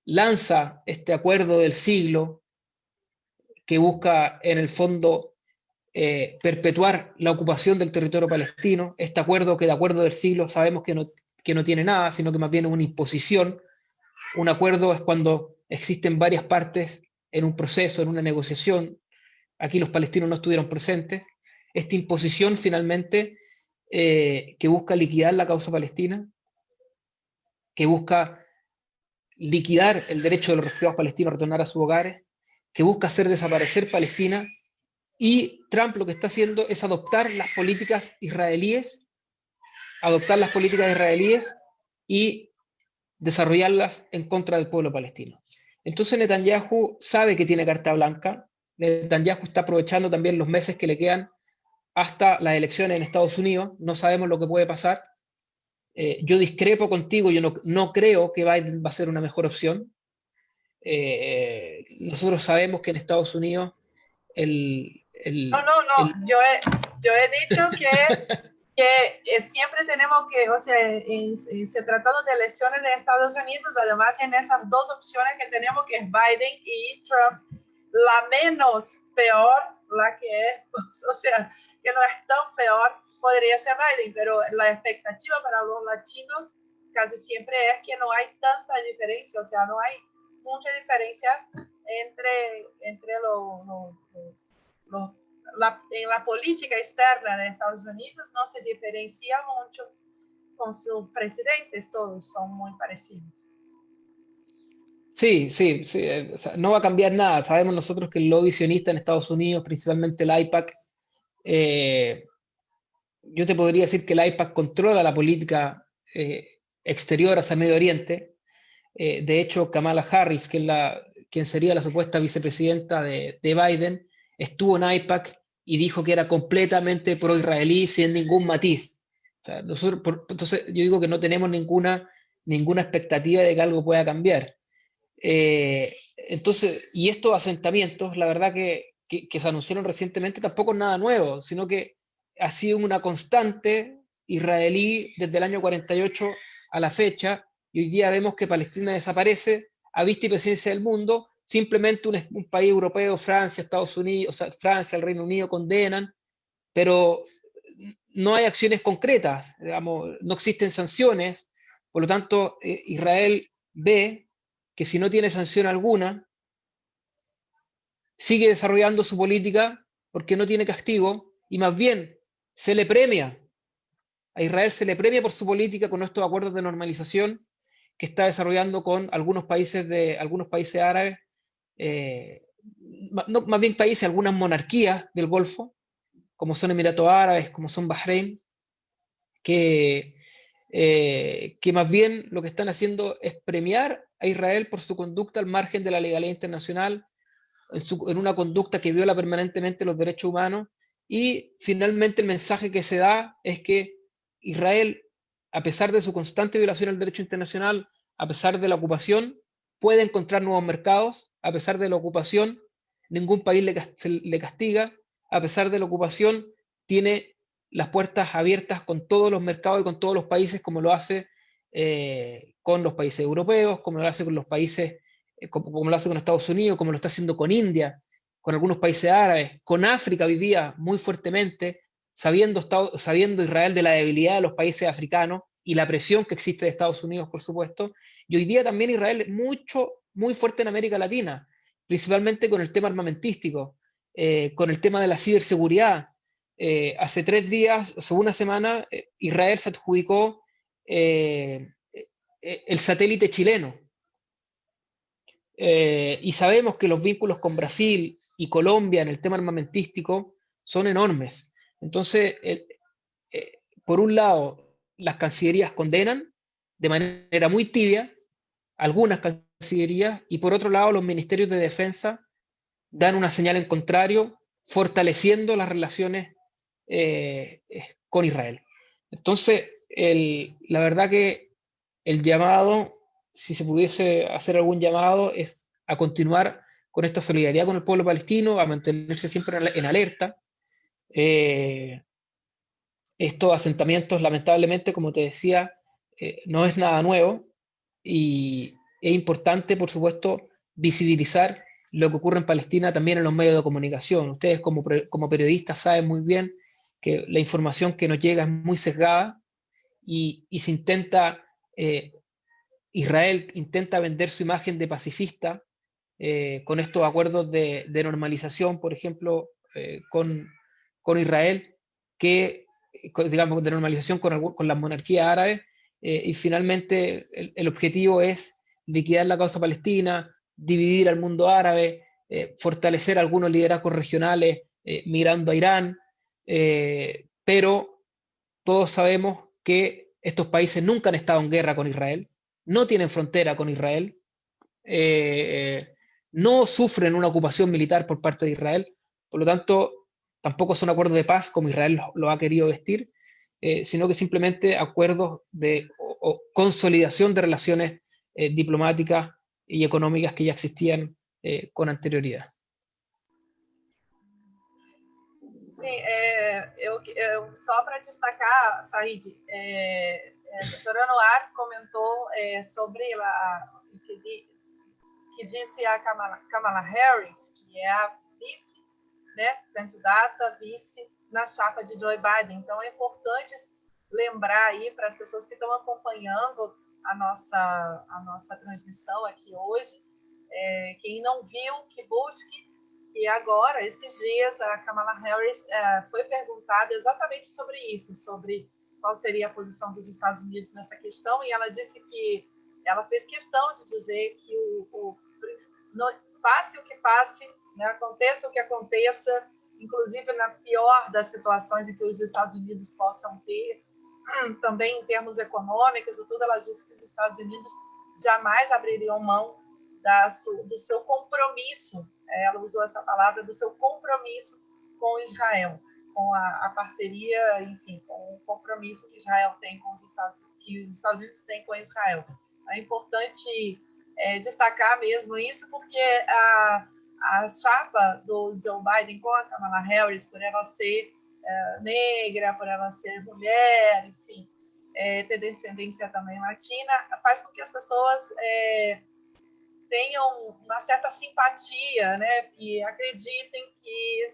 lanza este acuerdo del siglo que busca en el fondo perpetuar la ocupación del territorio palestino, este acuerdo que de acuerdo del siglo sabemos que no tiene nada, sino que más bien es una imposición. Un acuerdo es cuando existen varias partes en un proceso, en una negociación. Aquí los palestinos no estuvieron presentes. Esta imposición finalmente que busca liquidar la causa palestina, que busca liquidar el derecho de los refugiados palestinos a retornar a sus hogares, que busca hacer desaparecer Palestina, y Trump lo que está haciendo es adoptar las políticas israelíes y desarrollarlas en contra del pueblo palestino. Entonces Netanyahu sabe que tiene carta blanca. Netanyahu está aprovechando también los meses que le quedan hasta las elecciones en Estados Unidos. No sabemos lo que puede pasar. Yo discrepo contigo, yo no creo que Biden va a ser una mejor opción. Nosotros sabemos que en Estados Unidos No. Yo he dicho que siempre tenemos que, o sea, se tratando de elecciones en Estados Unidos, además en esas dos opciones que tenemos, que es Biden y Trump, la menos peor, la que es, o sea, que no es tan peor, podría ser Biden, pero la expectativa para los latinos casi siempre es que no hay tanta diferencia, o sea, no hay mucha diferencia entre en la política externa de Estados Unidos no se diferencia mucho con sus presidentes, todos son muy parecidos. Sí, sí, sí, o sea, no va a cambiar nada. Sabemos nosotros que el lobby sionista en Estados Unidos, principalmente el AIPAC, yo te podría decir que el AIPAC controla la política exterior hacia Medio Oriente. De hecho, Kamala Harris, quien sería la supuesta vicepresidenta de Biden, estuvo en AIPAC y dijo que era completamente pro-israelí sin ningún matiz. O sea, entonces yo digo que no tenemos ninguna expectativa de que algo pueda cambiar. Entonces, y estos asentamientos, la verdad que se anunciaron recientemente, tampoco es nada nuevo, sino que ha sido una constante israelí desde el año 48 a la fecha, y hoy día vemos que Palestina desaparece a vista y presencia del mundo. Simplemente un país europeo, Francia, Estados Unidos, o sea, Francia, el Reino Unido condenan, pero no hay acciones concretas, digamos, no existen sanciones. Por lo tanto, Israel ve que si no tiene sanción alguna, sigue desarrollando su política porque no tiene castigo, y más bien se le premia. A Israel se le premia por su política con estos acuerdos de normalización que está desarrollando con algunos países árabes, más bien países, algunas monarquías del Golfo, como son Emiratos Árabes, como son Bahrein, que más bien lo que están haciendo es premiar a Israel por su conducta al margen de la legalidad internacional, en una conducta que viola permanentemente los derechos humanos. Y finalmente el mensaje que se da es que Israel, a pesar de su constante violación al derecho internacional, a pesar de la ocupación, puede encontrar nuevos mercados. A pesar de la ocupación, ningún país le castiga. A pesar de la ocupación, tiene las puertas abiertas con todos los mercados y con todos los países, como lo hace con los países europeos, como lo hace con los países, como lo hace con Estados Unidos, como lo está haciendo con India, con algunos países árabes, con África vivía muy fuertemente, sabiendo Israel de la debilidad de los países africanos y la presión que existe de Estados Unidos, por supuesto. Y hoy día también Israel es muy fuerte en América Latina, principalmente con el tema armamentístico. con el tema de la ciberseguridad. Hace 3 días, hace una semana, Israel se adjudicó el satélite chileno. Y sabemos que los vínculos con Brasil y Colombia en el tema armamentístico son enormes. Entonces, por un lado, las cancillerías condenan de manera muy tibia algunas cancillerías, y por otro lado, los ministerios de defensa dan una señal en contrario, fortaleciendo las relaciones con Israel. Entonces, la verdad que el llamado, si se pudiese hacer algún llamado, es a continuar con esta solidaridad con el pueblo palestino, a mantenerse siempre en alerta. Estos asentamientos, lamentablemente, como te decía, no es nada nuevo, y es importante, por supuesto, visibilizar lo que ocurre en Palestina también en los medios de comunicación. Ustedes como periodistas saben muy bien que la información que nos llega es muy sesgada, y se intenta, Israel intenta vender su imagen de pacifista con estos acuerdos de normalización, por ejemplo, con Israel, que, digamos, de normalización con las monarquías árabes, y finalmente el objetivo es liquidar la causa palestina, dividir al mundo árabe, fortalecer algunos liderazgos regionales mirando a Irán, pero todos sabemos que estos países nunca han estado en guerra con Israel, no tienen frontera con Israel, no sufren una ocupación militar por parte de Israel, por lo tanto, tampoco son acuerdos de paz como Israel lo ha querido vestir, sino que simplemente acuerdos de consolidación de relaciones diplomáticas y económicas que ya existían con anterioridad. Sim, só para destacar, Said, a doutora Noir comentou sobre que disse a Kamala Harris, que é a vice, né, candidata vice na chapa de Joe Biden. Então, é importante lembrar aí para as pessoas que estão acompanhando a nossa transmissão aqui hoje, quem não viu, que busque. E agora, esses dias, a Kamala Harris foi perguntada exatamente sobre isso, sobre qual seria a posição dos Estados Unidos nessa questão, e ela disse que ela fez questão de dizer que passe o que passe, né, aconteça o que aconteça, inclusive na pior das situações em que os Estados Unidos possam ter, também em termos econômicos e tudo, ela disse que os Estados Unidos jamais abririam mão do seu compromisso, ela usou essa palavra, do seu compromisso com Israel, com a parceria, enfim, com o compromisso que Israel tem com que os Estados Unidos têm com Israel. É importante destacar mesmo isso, porque a chapa do Joe Biden com a Kamala Harris, por ela ser negra, por ela ser mulher, enfim, ter descendência também latina, faz com que as pessoas tenham uma certa simpatia, né, e acreditem que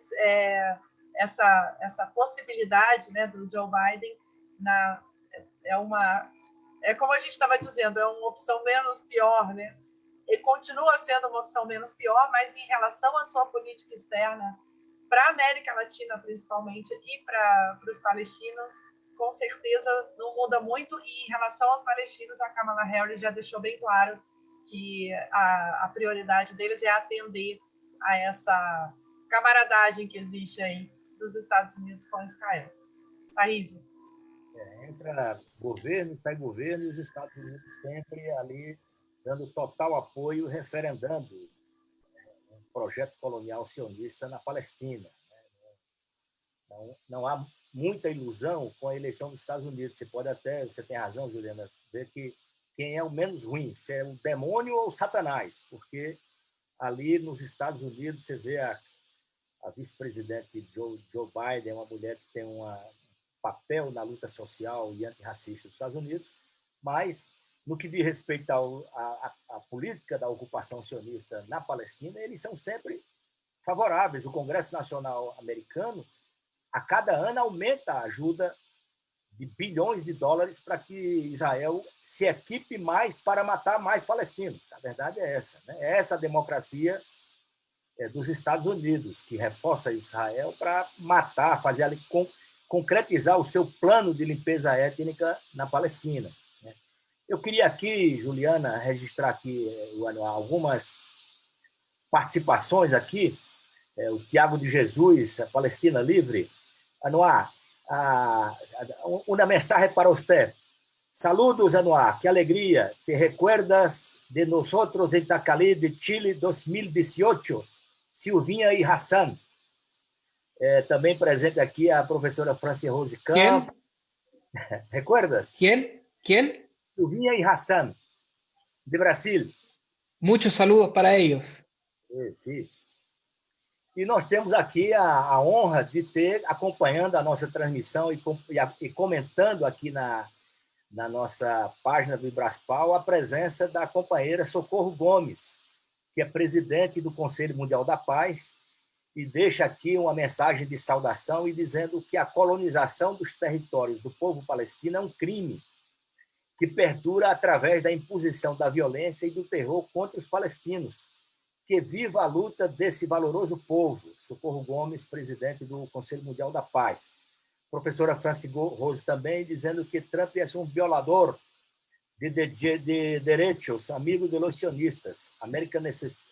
essa possibilidade, né, do Joe Biden é como a gente estava dizendo, é uma opção menos pior, né? E continua sendo uma opção menos pior, mas em relação à sua política externa, para a América Latina principalmente e para os palestinos, com certeza não muda muito. E em relação aos palestinos, a Kamala Harris já deixou bem claro que a prioridade deles é atender a essa camaradagem que existe aí dos Estados Unidos com Israel. Said? Entra governo, sai governo, e os Estados Unidos sempre ali dando total apoio, referendando um projeto colonial sionista na Palestina. Não há muita ilusão com a eleição dos Estados Unidos. Você tem razão, Juliana, ver que quem é o menos ruim, se é o demônio ou o Satanás, porque ali nos Estados Unidos você vê a vice-presidente Joe Biden, uma mulher que tem um papel na luta social e antirracista dos Estados Unidos, mas no que diz respeito à política da ocupação sionista na Palestina, eles são sempre favoráveis. O Congresso Nacional americano, a cada ano, aumenta a ajuda de bilhões de dólares para que Israel se equipe mais para matar mais palestinos. A verdade é essa, né? É essa democracia dos Estados Unidos, que reforça Israel para matar, fazer ali, concretizar o seu plano de limpeza étnica na Palestina. Eu queria aqui, Juliana, registrar aqui algumas participações aqui. O Tiago de Jesus, a Palestina Livre. Anuar, uma mensagem para você. Saludos, Anuar, que alegria. Te recuerdas de nosotros en Tacalí de Chile 2018? Silvinha e Hassan. Também presente aqui a professora Franci Rose Campos. ¿Recuerdas? ¿Quién? Silvinha e Hassan, de Brasil. Muchos saludos para ellos. Sim. E nós temos aqui a honra de ter, acompanhando a nossa transmissão e comentando aqui na nossa página do Ibraspal, a presença da companheira Socorro Gomes, que é presidente do Conselho Mundial da Paz, e deixa aqui uma mensagem de saudação e dizendo que a colonização dos territórios do povo palestino é um crime que perdura através da imposição da violência e do terror contra os palestinos. Que viva a luta desse valoroso povo. Socorro Gomes, presidente do Conselho Mundial da Paz. Professora Franci Rose também dizendo que Trump é um violador de direitos, amigo de los sionistas. América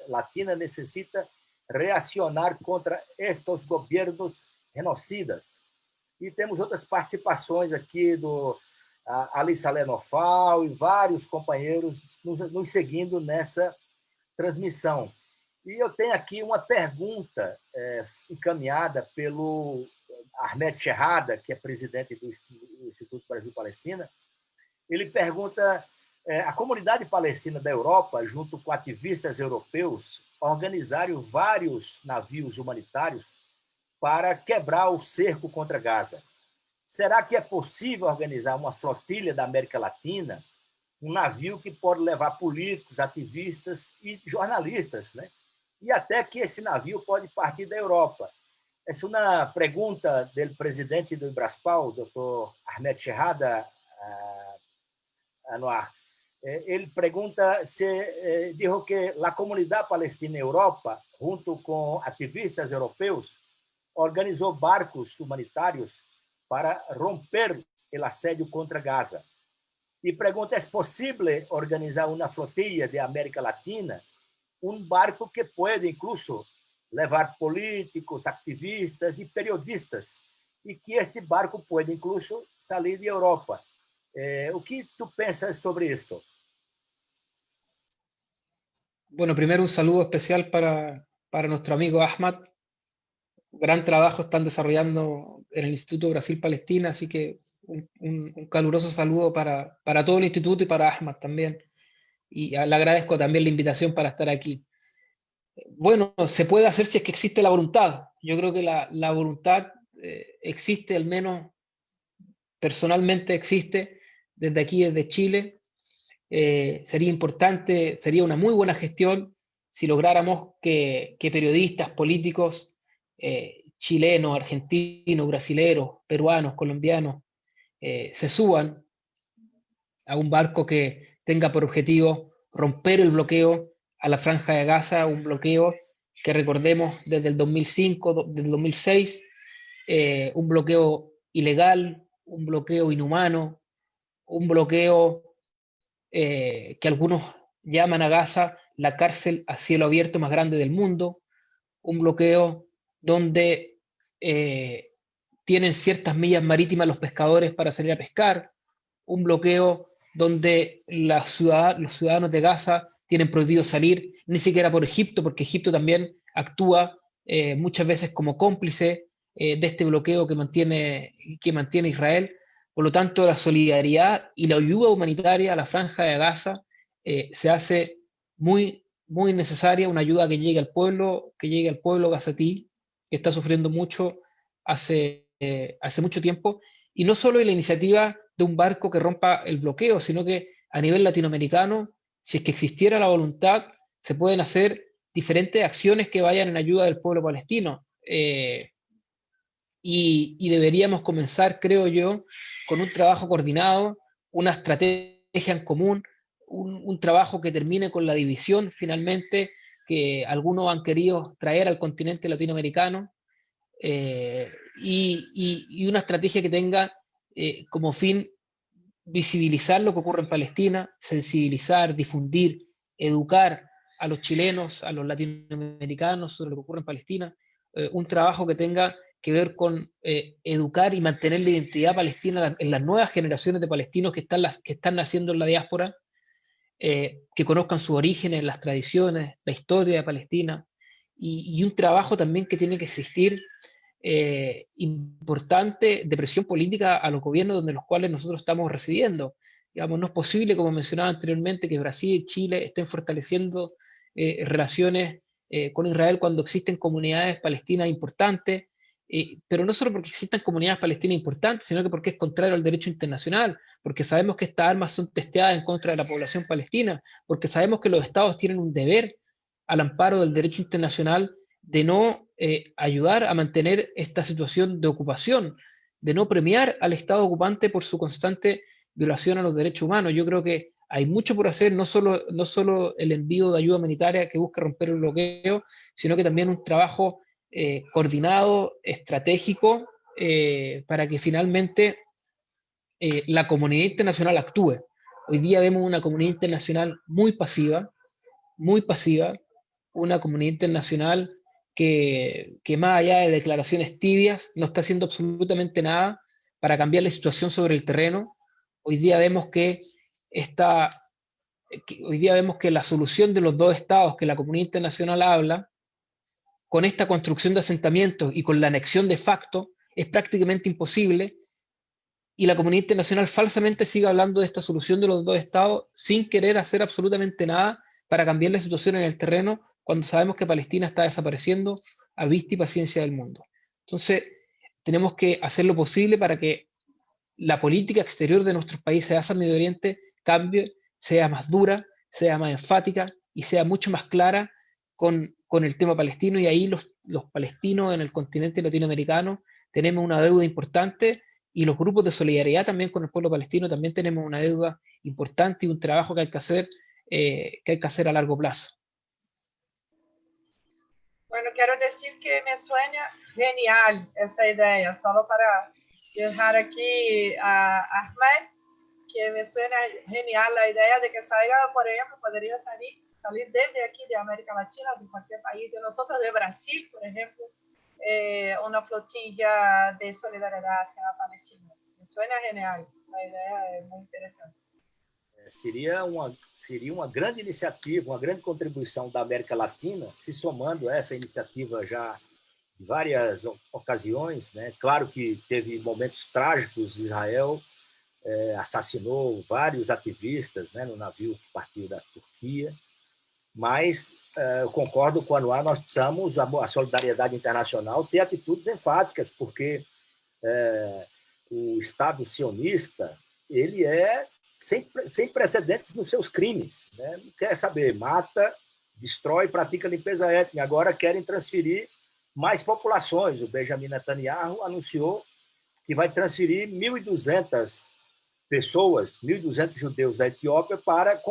Latina necessita reacionar contra estes governos genocidas. E temos outras participações aqui do Ali Saleh Nofal e vários companheiros nos seguindo nessa transmissão. E eu tenho aqui uma pergunta encaminhada pelo Ahmed Sherrada, que é presidente do Instituto Brasil-Palestina. Ele pergunta: a comunidade palestina da Europa, junto com ativistas europeus, organizaram vários navios humanitários para quebrar o cerco contra Gaza. Será que é possível organizar uma flotilha da América Latina, um navio que pode levar políticos, ativistas e jornalistas, né? E até que esse navio pode partir da Europa? Essa é uma pergunta do presidente do Ibraspal, Dr. Ahmed Sherrada Anuar. Ele pergunta se dijo que a comunidade palestina em Europa, junto com ativistas europeus, organizou barcos humanitários para romper o assédio contra Gaza. E pergunta: é possível organizar uma flotilha de América Latina, um barco que pode, incluso, levar políticos, ativistas e periodistas, e que este barco pode, incluso, sair de Europa? O que tu pensas sobre isto? Bueno, primero un saludo especial para nuestro amigo Ahmad. Gran trabajo están desarrollando en el Instituto Brasil-Palestina, así que un caluroso saludo para todo el instituto y para Ahmad también. Y le agradezco también la invitación para estar aquí. Bueno, se puede hacer si es que existe la voluntad. Yo creo que la voluntad existe, al menos personalmente existe, desde aquí, desde Chile. Sería importante, sería una muy buena gestión si lográramos que periodistas, políticos, chilenos, argentinos, brasileros, peruanos, colombianos, se suban a un barco que tenga por objetivo romper el bloqueo a la Franja de Gaza, un bloqueo que recordemos desde el 2005, desde el 2006, un bloqueo ilegal, un bloqueo inhumano, un bloqueo que algunos llaman a Gaza la cárcel a cielo abierto más grande del mundo, un bloqueo donde tienen ciertas millas marítimas los pescadores para salir a pescar, un bloqueo donde los ciudadanos de Gaza tienen prohibido salir, ni siquiera por Egipto, porque Egipto también actúa muchas veces como cómplice de este bloqueo que mantiene Israel. Por lo tanto, la solidaridad y la ayuda humanitaria a la Franja de Gaza se hace muy, muy necesaria, una ayuda que llegue al pueblo gazatí, que está sufriendo mucho hace mucho tiempo, y no solo en la iniciativa de un barco que rompa el bloqueo, sino que a nivel latinoamericano, si es que existiera la voluntad, se pueden hacer diferentes acciones que vayan en ayuda del pueblo palestino. Y deberíamos comenzar, creo yo, con un trabajo coordinado, una estrategia en común, un trabajo que termine con la división finalmente, que algunos han querido traer al continente latinoamericano, y una estrategia que tenga como fin visibilizar lo que ocurre en Palestina, sensibilizar, difundir, educar a los chilenos, a los latinoamericanos sobre lo que ocurre en Palestina, un trabajo que tenga que ver con educar y mantener la identidad palestina en las nuevas generaciones de palestinos que están naciendo en la diáspora, que conozcan sus orígenes, las tradiciones, la historia de Palestina, y un trabajo también que tiene que existir importante de presión política a los gobiernos donde los cuales nosotros estamos residiendo. Digamos, no es posible, como mencionaba anteriormente, que Brasil y Chile estén fortaleciendo relaciones con Israel cuando existen comunidades palestinas importantes, pero no solo porque existan comunidades palestinas importantes, sino que porque es contrario al derecho internacional, porque sabemos que estas armas son testeadas en contra de la población palestina, porque sabemos que los estados tienen un deber al amparo del derecho internacional de no ayudar a mantener esta situación de ocupación, de no premiar al Estado ocupante por su constante violación a los derechos humanos. Yo creo que hay mucho por hacer, no solo el envío de ayuda humanitaria que busca romper el bloqueo, sino que también un trabajo coordinado, estratégico, para que finalmente la comunidad internacional actúe. Hoy día vemos una comunidad internacional muy pasiva, una comunidad internacional que más allá de declaraciones tibias no está haciendo absolutamente nada para cambiar la situación sobre el terreno. Hoy día vemos que la solución de los dos estados que la comunidad internacional habla, con esta construcción de asentamientos y con la anexión de facto, es prácticamente imposible, y la comunidad internacional falsamente sigue hablando de esta solución de los dos estados sin querer hacer absolutamente nada para cambiar la situación en el terreno, cuando sabemos que Palestina está desapareciendo a vista y paciencia del mundo. Entonces, tenemos que hacer lo posible para que la política exterior de nuestros países hacia Medio Oriente cambie, sea más dura, sea más enfática y sea mucho más clara con el tema palestino. Y ahí los palestinos en el continente latinoamericano tenemos una deuda importante, y los grupos de solidaridad también con el pueblo palestino también tenemos una deuda importante y un trabajo que hay que hacer a largo plazo. Bueno, quiero decir que me suena genial esa idea, solo para dejar aquí a Ahmed, que me suena genial la idea de que salga, por ejemplo, podría salir desde aquí de América Latina, de cualquier país, de nosotros, de Brasil, por ejemplo, una flotilla de solidaridad hacia Palestina. Me suena genial, la idea es muy interesante. Seria uma grande iniciativa, uma grande contribuição da América Latina, se somando a essa iniciativa já em várias ocasiões, né? Claro que teve momentos trágicos. Israel assassinou vários ativistas, né, no navio que partiu da Turquia, mas eu concordo com o Anwar, nós precisamos, a solidariedade internacional, ter atitudes enfáticas, porque o Estado sionista, ele é sem precedentes nos seus crimes, né? Não quer saber, mata, destrói, pratica limpeza étnica. Agora querem transferir mais populações. O Benjamin Netanyahu anunciou que vai transferir 1.200 pessoas, 1.200 judeus da Etiópia para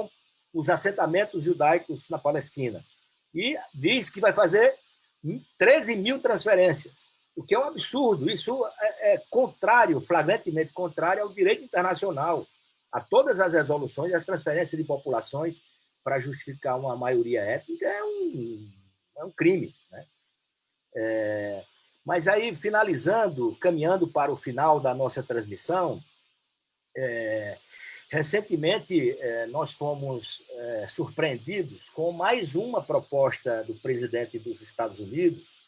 os assentamentos judaicos na Palestina. E diz que vai fazer 13 mil transferências, o que é um absurdo. Isso é contrário, flagrantemente contrário ao direito internacional, a todas as resoluções. A transferência de populações para justificar uma maioria étnica é um crime, né? Mas aí, finalizando, caminhando para o final da nossa transmissão, recentemente nós fomos surpreendidos com mais uma proposta do presidente dos Estados Unidos,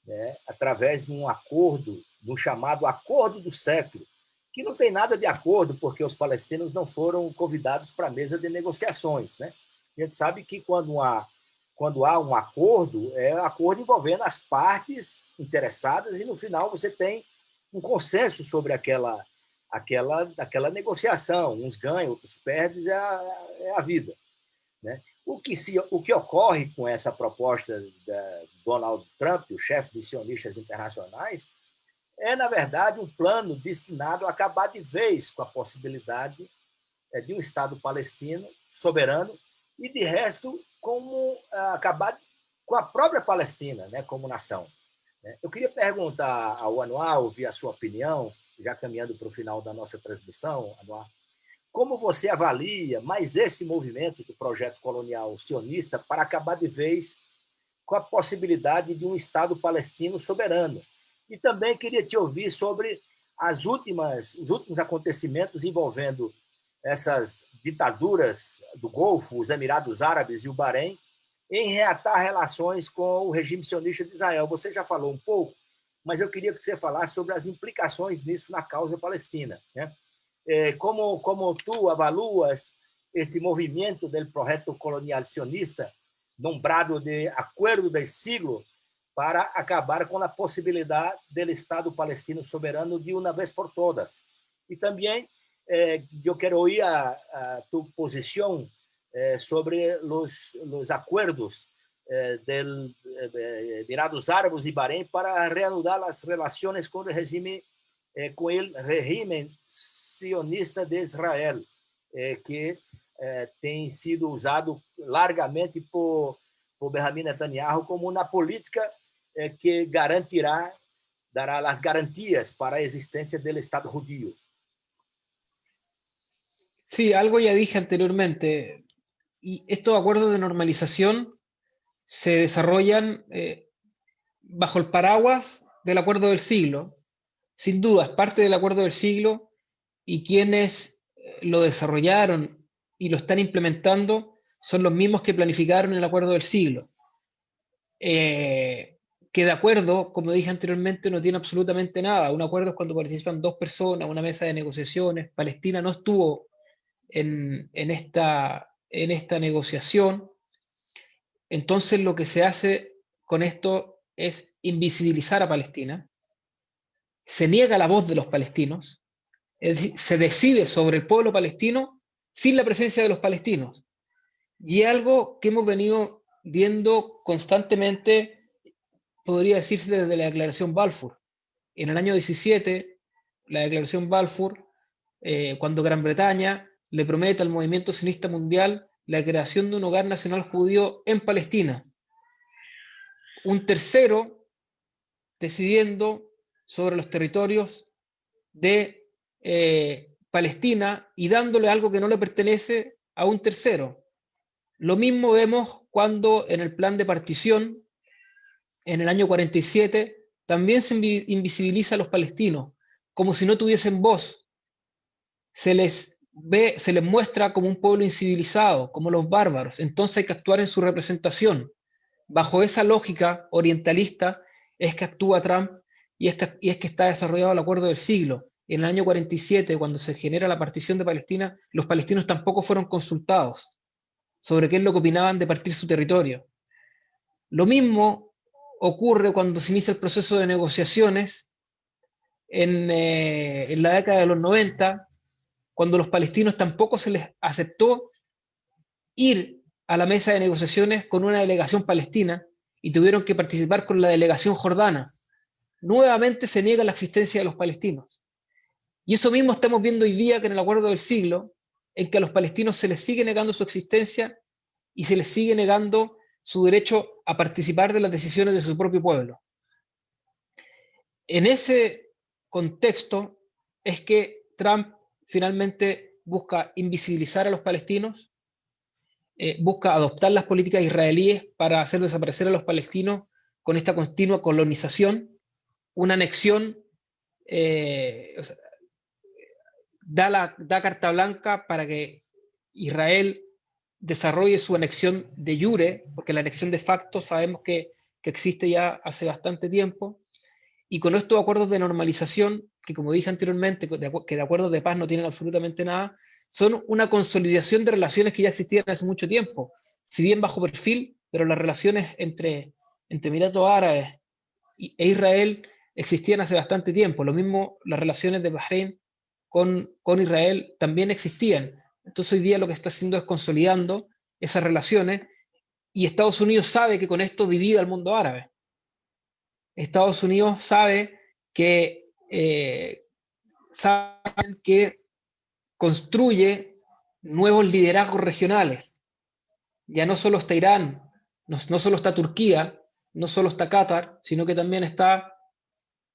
né, através de um acordo, do chamado Acordo do Século, que não tem nada de acordo, porque os palestinos não foram convidados para a mesa de negociações, né? A gente sabe que quando há um acordo, é um acordo envolvendo as partes interessadas, e no final você tem um consenso sobre aquela negociação. Uns ganham, outros perdem, é a vida, né? O que ocorre com essa proposta de Donald Trump, o chefe dos sionistas internacionais, é, na verdade, um plano destinado a acabar de vez com a possibilidade de um Estado palestino soberano, e, de resto, como acabar com a própria Palestina, né, como nação. Eu queria perguntar ao Anwar, ouvir a sua opinião, já caminhando para o final da nossa transmissão, Anwar, como você avalia mais esse movimento do projeto colonial sionista para acabar de vez com a possibilidade de um Estado palestino soberano? E também queria te ouvir sobre os últimos acontecimentos envolvendo essas ditaduras do Golfo, os Emirados Árabes e o Bahrein, em reatar relações com o regime sionista de Israel. Você já falou um pouco, mas eu queria que você falasse sobre as implicações nisso na causa palestina, né? Como tu avaluas este movimento do projeto colonial sionista, nombrado de Acuerdo del Siglo, para acabar com a possibilidade do Estado palestino soberano de uma vez por todas? E também eu quero ouvir a tu posição sobre os acordos de Emirados Árabes e Bahrein para reanudar as relações com o regime sionista de Israel, que tem sido usado largamente por Benjamin Netanyahu como uma política que dará as garantias para a existência do Estado judío. Sí, algo ya dije anteriormente. Y estos acuerdos de normalización se desarrollan bajo el paraguas del Acuerdo del Siglo. Sin duda, es parte del Acuerdo del Siglo, y quienes lo desarrollaron y lo están implementando son los mismos que planificaron el Acuerdo del Siglo. Que de acuerdo, como dije anteriormente, no tiene absolutamente nada. Un acuerdo es cuando participan dos personas, una mesa de negociaciones. Palestina no estuvo en esta negociación. Entonces lo que se hace con esto es invisibilizar a Palestina. Se niega la voz de los palestinos. Es decir, se decide sobre el pueblo palestino sin la presencia de los palestinos. Y algo que hemos venido viendo constantemente, podría decirse desde la Declaración Balfour. En el año 17, la Declaración Balfour, cuando Gran Bretaña le promete al movimiento sionista mundial la creación de un hogar nacional judío en Palestina. Un tercero decidiendo sobre los territorios de Palestina y dándole algo que no le pertenece a un tercero. Lo mismo vemos cuando en el plan de partición, en el año 47, también se invisibiliza a los palestinos, como si no tuviesen voz. Se les muestra como un pueblo incivilizado, como los bárbaros. Entonces hay que actuar en su representación. Bajo esa lógica orientalista es que actúa Trump y es que está desarrollado el Acuerdo del Siglo. En el año 47, cuando se genera la partición de Palestina, los palestinos tampoco fueron consultados sobre qué es lo que opinaban de partir su territorio. Lo mismo ocurre cuando se inicia el proceso de negociaciones en la década de los 90, cuando los palestinos tampoco se les aceptó ir a la mesa de negociaciones con una delegación palestina y tuvieron que participar con la delegación jordana. Nuevamente se niega la existencia de los palestinos. Y eso mismo estamos viendo hoy día que en el Acuerdo del Siglo, en que a los palestinos se les sigue negando su existencia y se les sigue negando su derecho a participar de las decisiones de su propio pueblo. En ese contexto es que Trump finalmente busca invisibilizar a los palestinos, busca adoptar las políticas israelíes para hacer desaparecer a los palestinos con esta continua colonización, una anexión, da carta blanca para que Israel desarrolle su anexión de jure, porque la anexión de facto sabemos que existe ya hace bastante tiempo, y con estos acuerdos de normalización, que como dije anteriormente, que de acuerdos de paz no tienen absolutamente nada, son una consolidación de relaciones que ya existían hace mucho tiempo, si bien bajo perfil, pero las relaciones entre Emiratos Árabes e Israel existían hace bastante tiempo. Lo mismo las relaciones de Bahrein con Israel también existían. Entonces hoy día lo que está haciendo es consolidando esas relaciones, y Estados Unidos sabe que con esto divide al mundo árabe. Estados Unidos sabe que construye nuevos liderazgos regionales. ya no solo está Irán, no solo está Turquía, no solo está Qatar, sino que también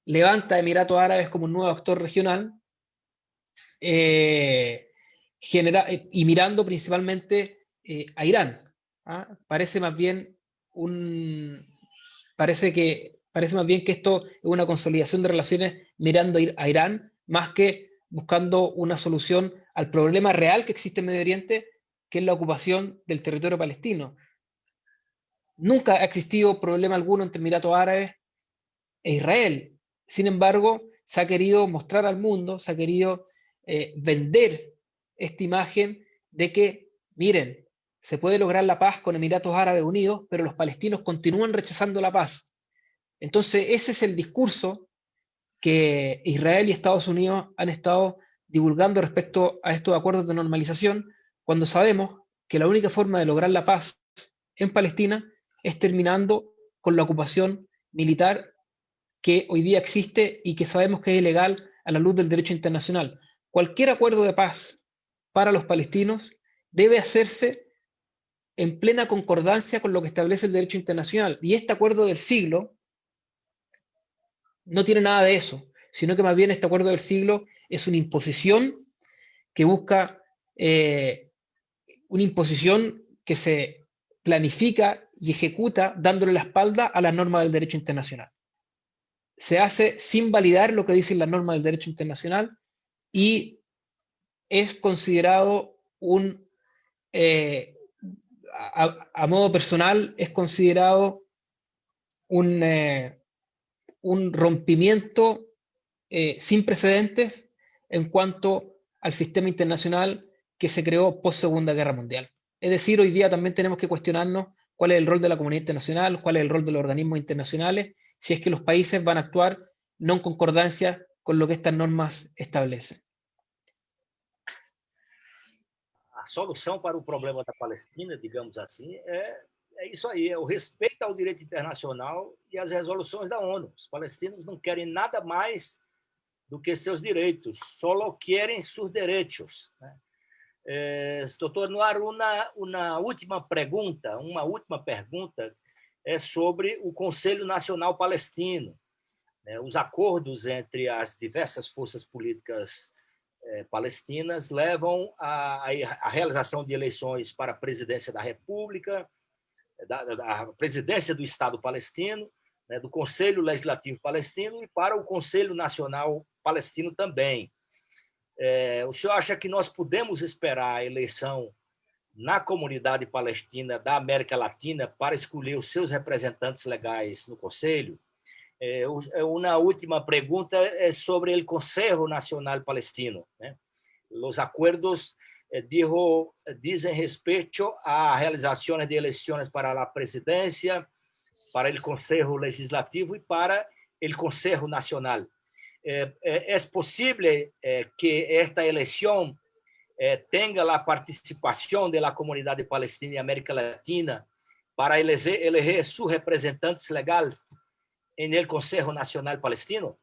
levanta Emiratos Árabes como un nuevo actor regional, eh, y mirando principalmente a Irán. ¿Ah? Parece más bien que esto es una consolidación de relaciones mirando a Irán, más que buscando una solución al problema real que existe en Medio Oriente, que es la ocupación del territorio palestino. Nunca ha existido problema alguno entre Emiratos Árabes e Israel. Sin embargo, se ha querido mostrar al mundo, se ha querido vender esta imagen de que, miren, se puede lograr la paz con Emiratos Árabes Unidos, pero los palestinos continúan rechazando la paz. Entonces, ese es el discurso que Israel y Estados Unidos han estado divulgando respecto a estos acuerdos de normalización, cuando sabemos que la única forma de lograr la paz en Palestina es terminando con la ocupación militar que hoy día existe y que sabemos que es ilegal a la luz del derecho internacional. Cualquier acuerdo de paz para los palestinos debe hacerse en plena concordancia con lo que establece el derecho internacional. Y este acuerdo del siglo no tiene nada de eso, sino que más bien este acuerdo del siglo es una imposición que busca una imposición que se planifica y ejecuta dándole la espalda a las normas del derecho internacional. Se hace sin validar lo que dicen las normas del derecho internacional y es considerado a modo personal, es considerado un, un rompimiento sin precedentes en cuanto al sistema internacional que se creó post Segunda Guerra Mundial. Es decir, hoy día también tenemos que cuestionarnos cuál es el rol de la comunidad internacional, cuál es el rol de los organismos internacionales, si es que los países van a actuar no en concordancia con lo que estas normas establecen. A solução para o problema da Palestina, digamos assim, é isso aí, é o respeito ao direito internacional e às resoluções da ONU. Os palestinos não querem nada mais do que seus direitos, só querem seus direitos. Né? Doutor Anwar, uma última pergunta é sobre o Conselho Nacional Palestino. Né? Os acordos entre as diversas forças políticas palestinas levam à realização de eleições para a presidência da República, da presidência do Estado palestino, né, do Conselho Legislativo Palestino e para o Conselho Nacional Palestino também. O senhor acha que nós podemos esperar a eleição na comunidade palestina da América Latina para escolher os seus representantes legais no Conselho? Uma última pergunta é sobre o Conselho Nacional Palestino. Né? Os acordos dizem respeito a realização de eleições para a presidência, para o Conselho Legislativo e para o Conselho Nacional. É possível que esta eleição tenha a participação da comunidade palestina e América Latina para eleger seus representantes legais en el Consejo Nacional Palestino?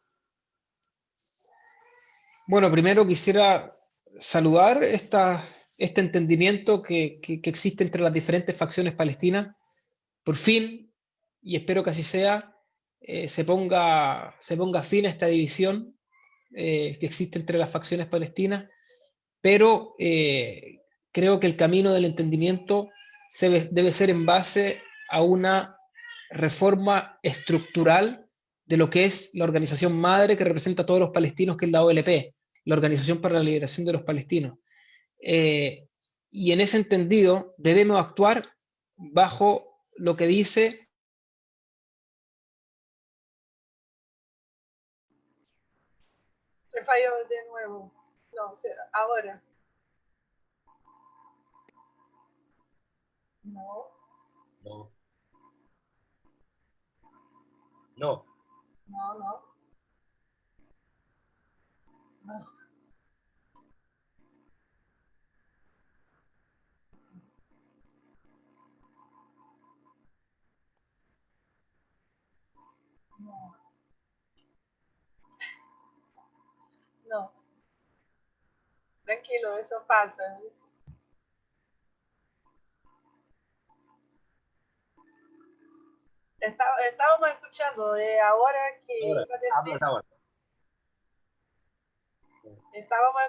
Bueno, primero quisiera saludar este entendimiento que existe entre las diferentes facciones palestinas. Por fin, y espero que así sea, se ponga fin a esta división que existe entre las facciones palestinas, pero creo que el camino del entendimiento debe ser en base a una reforma estructural de lo que es la organización madre que representa a todos los palestinos, que es la OLP, la Organización para la Liberación de los Palestinos. Y en ese entendido debemos actuar bajo lo que dice... Se falló de nuevo. No, ahora. No. No. No. No, no. No. No. No. Tranquilo, eso pasa. Estábamos escuchando, ahora que Ahora, iba a decir, hablas ahora. estábamos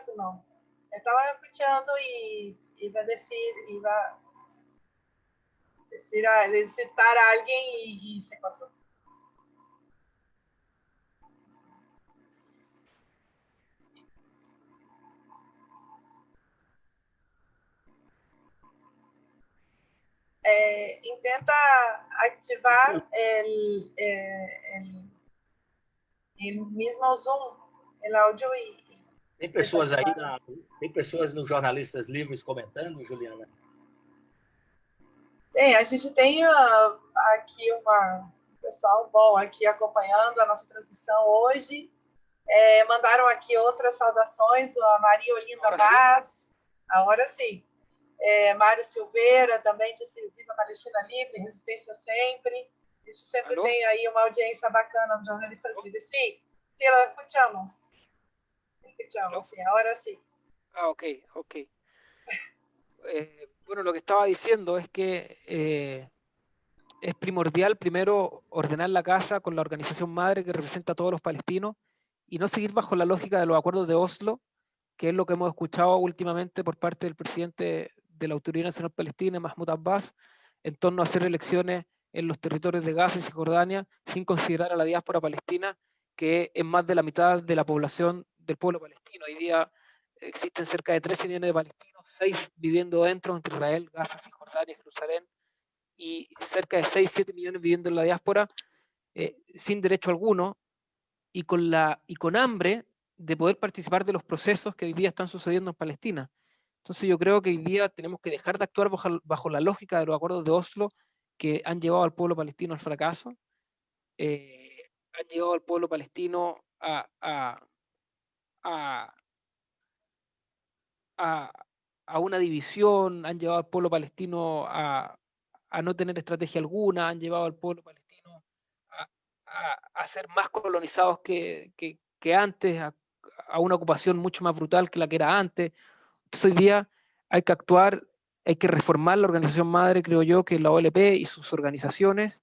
escuchando y iba a citar a alguien y se cortó. Intenta activar el mismo Zoom, el audio Tem pessoas aí, tem pessoas no Jornalistas Livres comentando, Juliana? Tem, a gente tem aqui um pessoal bom aqui acompanhando a nossa transmissão hoje. Mandaram aqui outras saudações, a Maria Olinda Vaz, agora sim. Mário Silveira também disse Viva Palestina Livre, resistência sempre. A gente sempre tem aí uma audiência bacana nos Jornalistas Livres. Sim, sí, lo escuchamos. Escuchamos, sí, ahora sí. Ok. Bueno, lo que estaba diciendo es que es primordial primero ordenar la casa con la organización madre que representa a todos los palestinos y no seguir bajo la lógica de los acuerdos de Oslo, que es lo que hemos escuchado últimamente por parte del presidente de la Autoridad Nacional Palestina, Mahmoud Abbas, en torno a hacer elecciones en los territorios de Gaza y Cisjordania, sin considerar a la diáspora palestina, que es más de la mitad de la población del pueblo palestino. Hoy día existen cerca de 13 millones de palestinos, 6 viviendo dentro, entre Israel, Gaza, Cisjordania, Jerusalén, y cerca de 6-7 millones viviendo en la diáspora, sin derecho alguno, y con hambre de poder participar de los procesos que hoy día están sucediendo en Palestina. Entonces yo creo que hoy día tenemos que dejar de actuar bajo la lógica de los acuerdos de Oslo que han llevado al pueblo palestino al fracaso, han llevado al pueblo palestino a una división, han llevado al pueblo palestino a no tener estrategia alguna, han llevado al pueblo palestino a ser más colonizados que antes, a una ocupación mucho más brutal que la que era antes. Entonces hoy día hay que actuar, hay que reformar la organización madre, creo yo, que es la OLP y sus organizaciones,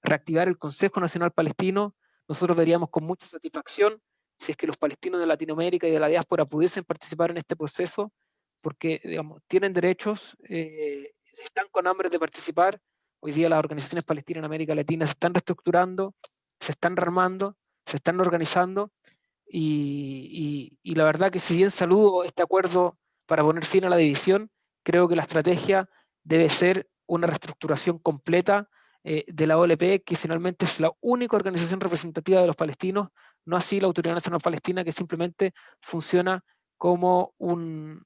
reactivar el Consejo Nacional Palestino. Nosotros veríamos con mucha satisfacción si es que los palestinos de Latinoamérica y de la diáspora pudiesen participar en este proceso, porque digamos, tienen derechos, están con hambre de participar. Hoy día las organizaciones palestinas en América Latina se están reestructurando, se están rearmando, se están organizando, y la verdad que si bien saludo este acuerdo para poner fin a la división, creo que la estrategia debe ser una reestructuración completa de la OLP, que finalmente es la única organización representativa de los palestinos, no así la Autoridad Nacional Palestina, que simplemente funciona como un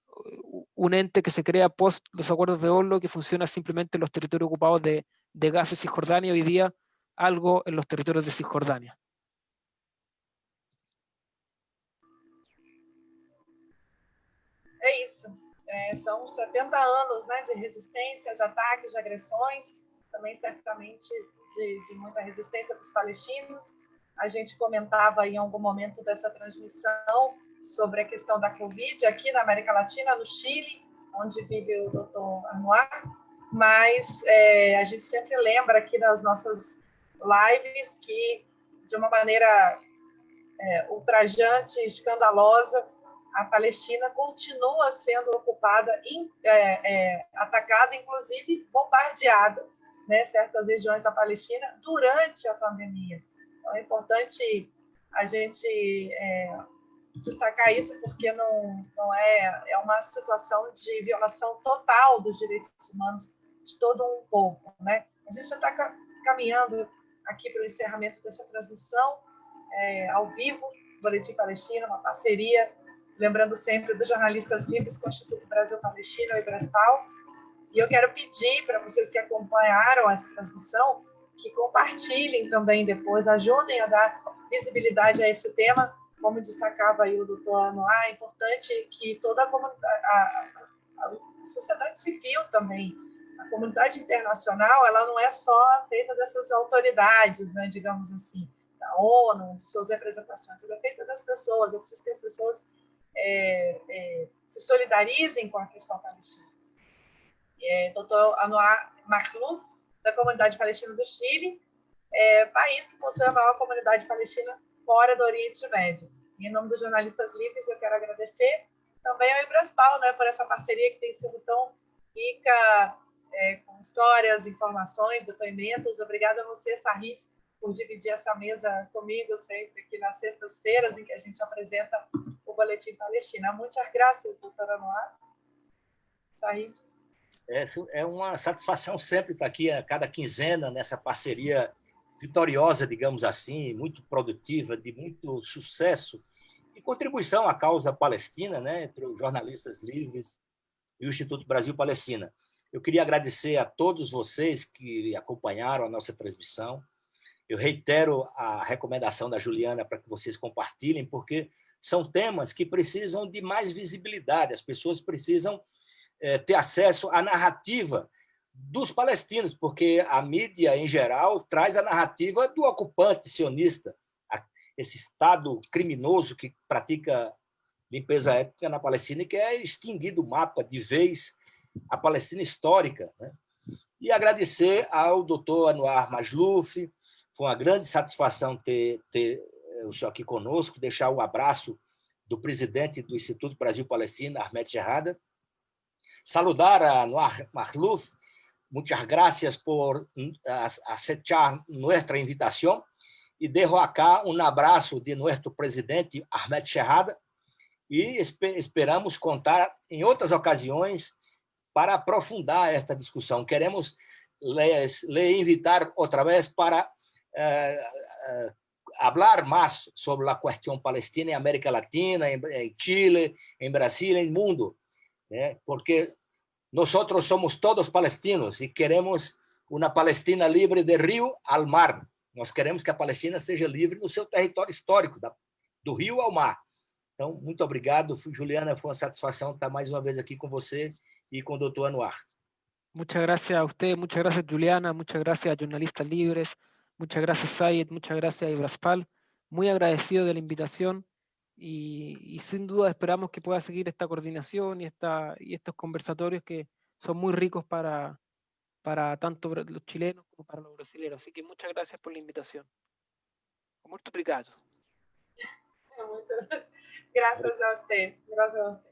ente que se crea post los acuerdos de Oslo, que funciona simplemente en los territorios ocupados de Gaza y Cisjordania, hoy día algo en los territorios de Cisjordania. É isso. São 70 anos, né, de resistência, de ataques, de agressões, também certamente de muita resistência dos palestinos. A gente comentava em algum momento dessa transmissão sobre a questão da Covid aqui na América Latina, no Chile, onde vive o Dr. Anwar, mas a gente sempre lembra aqui nas nossas lives que, de uma maneira ultrajante, escandalosa, a Palestina continua sendo ocupada, atacada, inclusive bombardeada, né, certas regiões da Palestina durante a pandemia. Então é importante a gente destacar isso, porque não é uma situação de violação total dos direitos humanos de todo um povo, né? A gente já está caminhando aqui para o encerramento dessa transmissão ao vivo, Boletim Palestina, uma parceria, lembrando sempre dos Jornalistas Livres com o Instituto Brasil Palestina, o Ibrastal. E eu quero pedir para vocês que acompanharam essa transmissão que compartilhem também depois, ajudem a dar visibilidade a esse tema. Como destacava aí o doutor Anwar, é importante que toda a comunidade, a sociedade civil também, a comunidade internacional, ela não é só feita dessas autoridades, né, digamos assim, da ONU, de suas representações, ela é feita das pessoas. Eu preciso que as pessoas se solidarizem com a questão palestina. Dr. Anwar Makhlouf, da comunidade palestina do Chile, país que possui a maior comunidade palestina fora do Oriente Médio. E, em nome dos Jornalistas Livres, eu quero agradecer também ao Ibraspal, né, por essa parceria que tem sido tão rica, com histórias, informações, depoimentos. Obrigada a você, Sahid, por dividir essa mesa comigo sempre aqui nas sextas-feiras, em que a gente apresenta o Boletim Palestina. Muitas graças, doutora Noir. Sahid. É uma satisfação sempre estar aqui a cada quinzena nessa parceria vitoriosa, digamos assim, muito produtiva, de muito sucesso e contribuição à causa palestina, né, entre os Jornalistas Livres e o Instituto Brasil-Palestina. Eu queria agradecer a todos vocês que acompanharam a nossa transmissão. Eu reitero a recomendação da Juliana para que vocês compartilhem, porque são temas que precisam de mais visibilidade, as pessoas precisam ter acesso à narrativa dos palestinos, porque a mídia, em geral, traz a narrativa do ocupante sionista, esse Estado criminoso que pratica limpeza étnica na Palestina e quer extinguir do mapa de vez a Palestina histórica, né? E agradecer ao doutor Anwar Maalouf. Foi uma grande satisfação ter o senhor aqui conosco, deixar o abraço do presidente do Instituto Brasil-Palestina, Ahmed Shehada. Saludar a Anwar Maalouf. Muchas gracias por aceptar nuestra invitación y dejo acá un abrazo de nuestro presidente Ahmed Shehada e esperamos contar em outras ocasiões para aprofundar esta discussão. Queremos le invitar outra vez para hablar más sobre la cuestión palestina en América Latina, en Chile, en Brasil, en el mundo, ¿eh? Porque nosotros somos todos palestinos e queremos uma Palestina livre de rio ao mar. Nós queremos que a Palestina seja livre no seu território histórico, do rio ao mar. Então, muito obrigado, Juliana. Foi uma satisfação estar mais uma vez aqui com você e com o doutor Anwar. Muchas gracias a usted, muchas gracias, Juliana, muchas gracias a Jornalistas Libres, muchas gracias, Sayed, muchas gracias, Ibraspal. Muy agradecido de la invitación y sin duda esperamos que pueda seguir esta coordinación y estos conversatorios que son muy ricos para tanto los chilenos como para los brasileños. Así que muchas gracias por la invitación. Muy obrigado. Gracias a usted. Gracias a usted.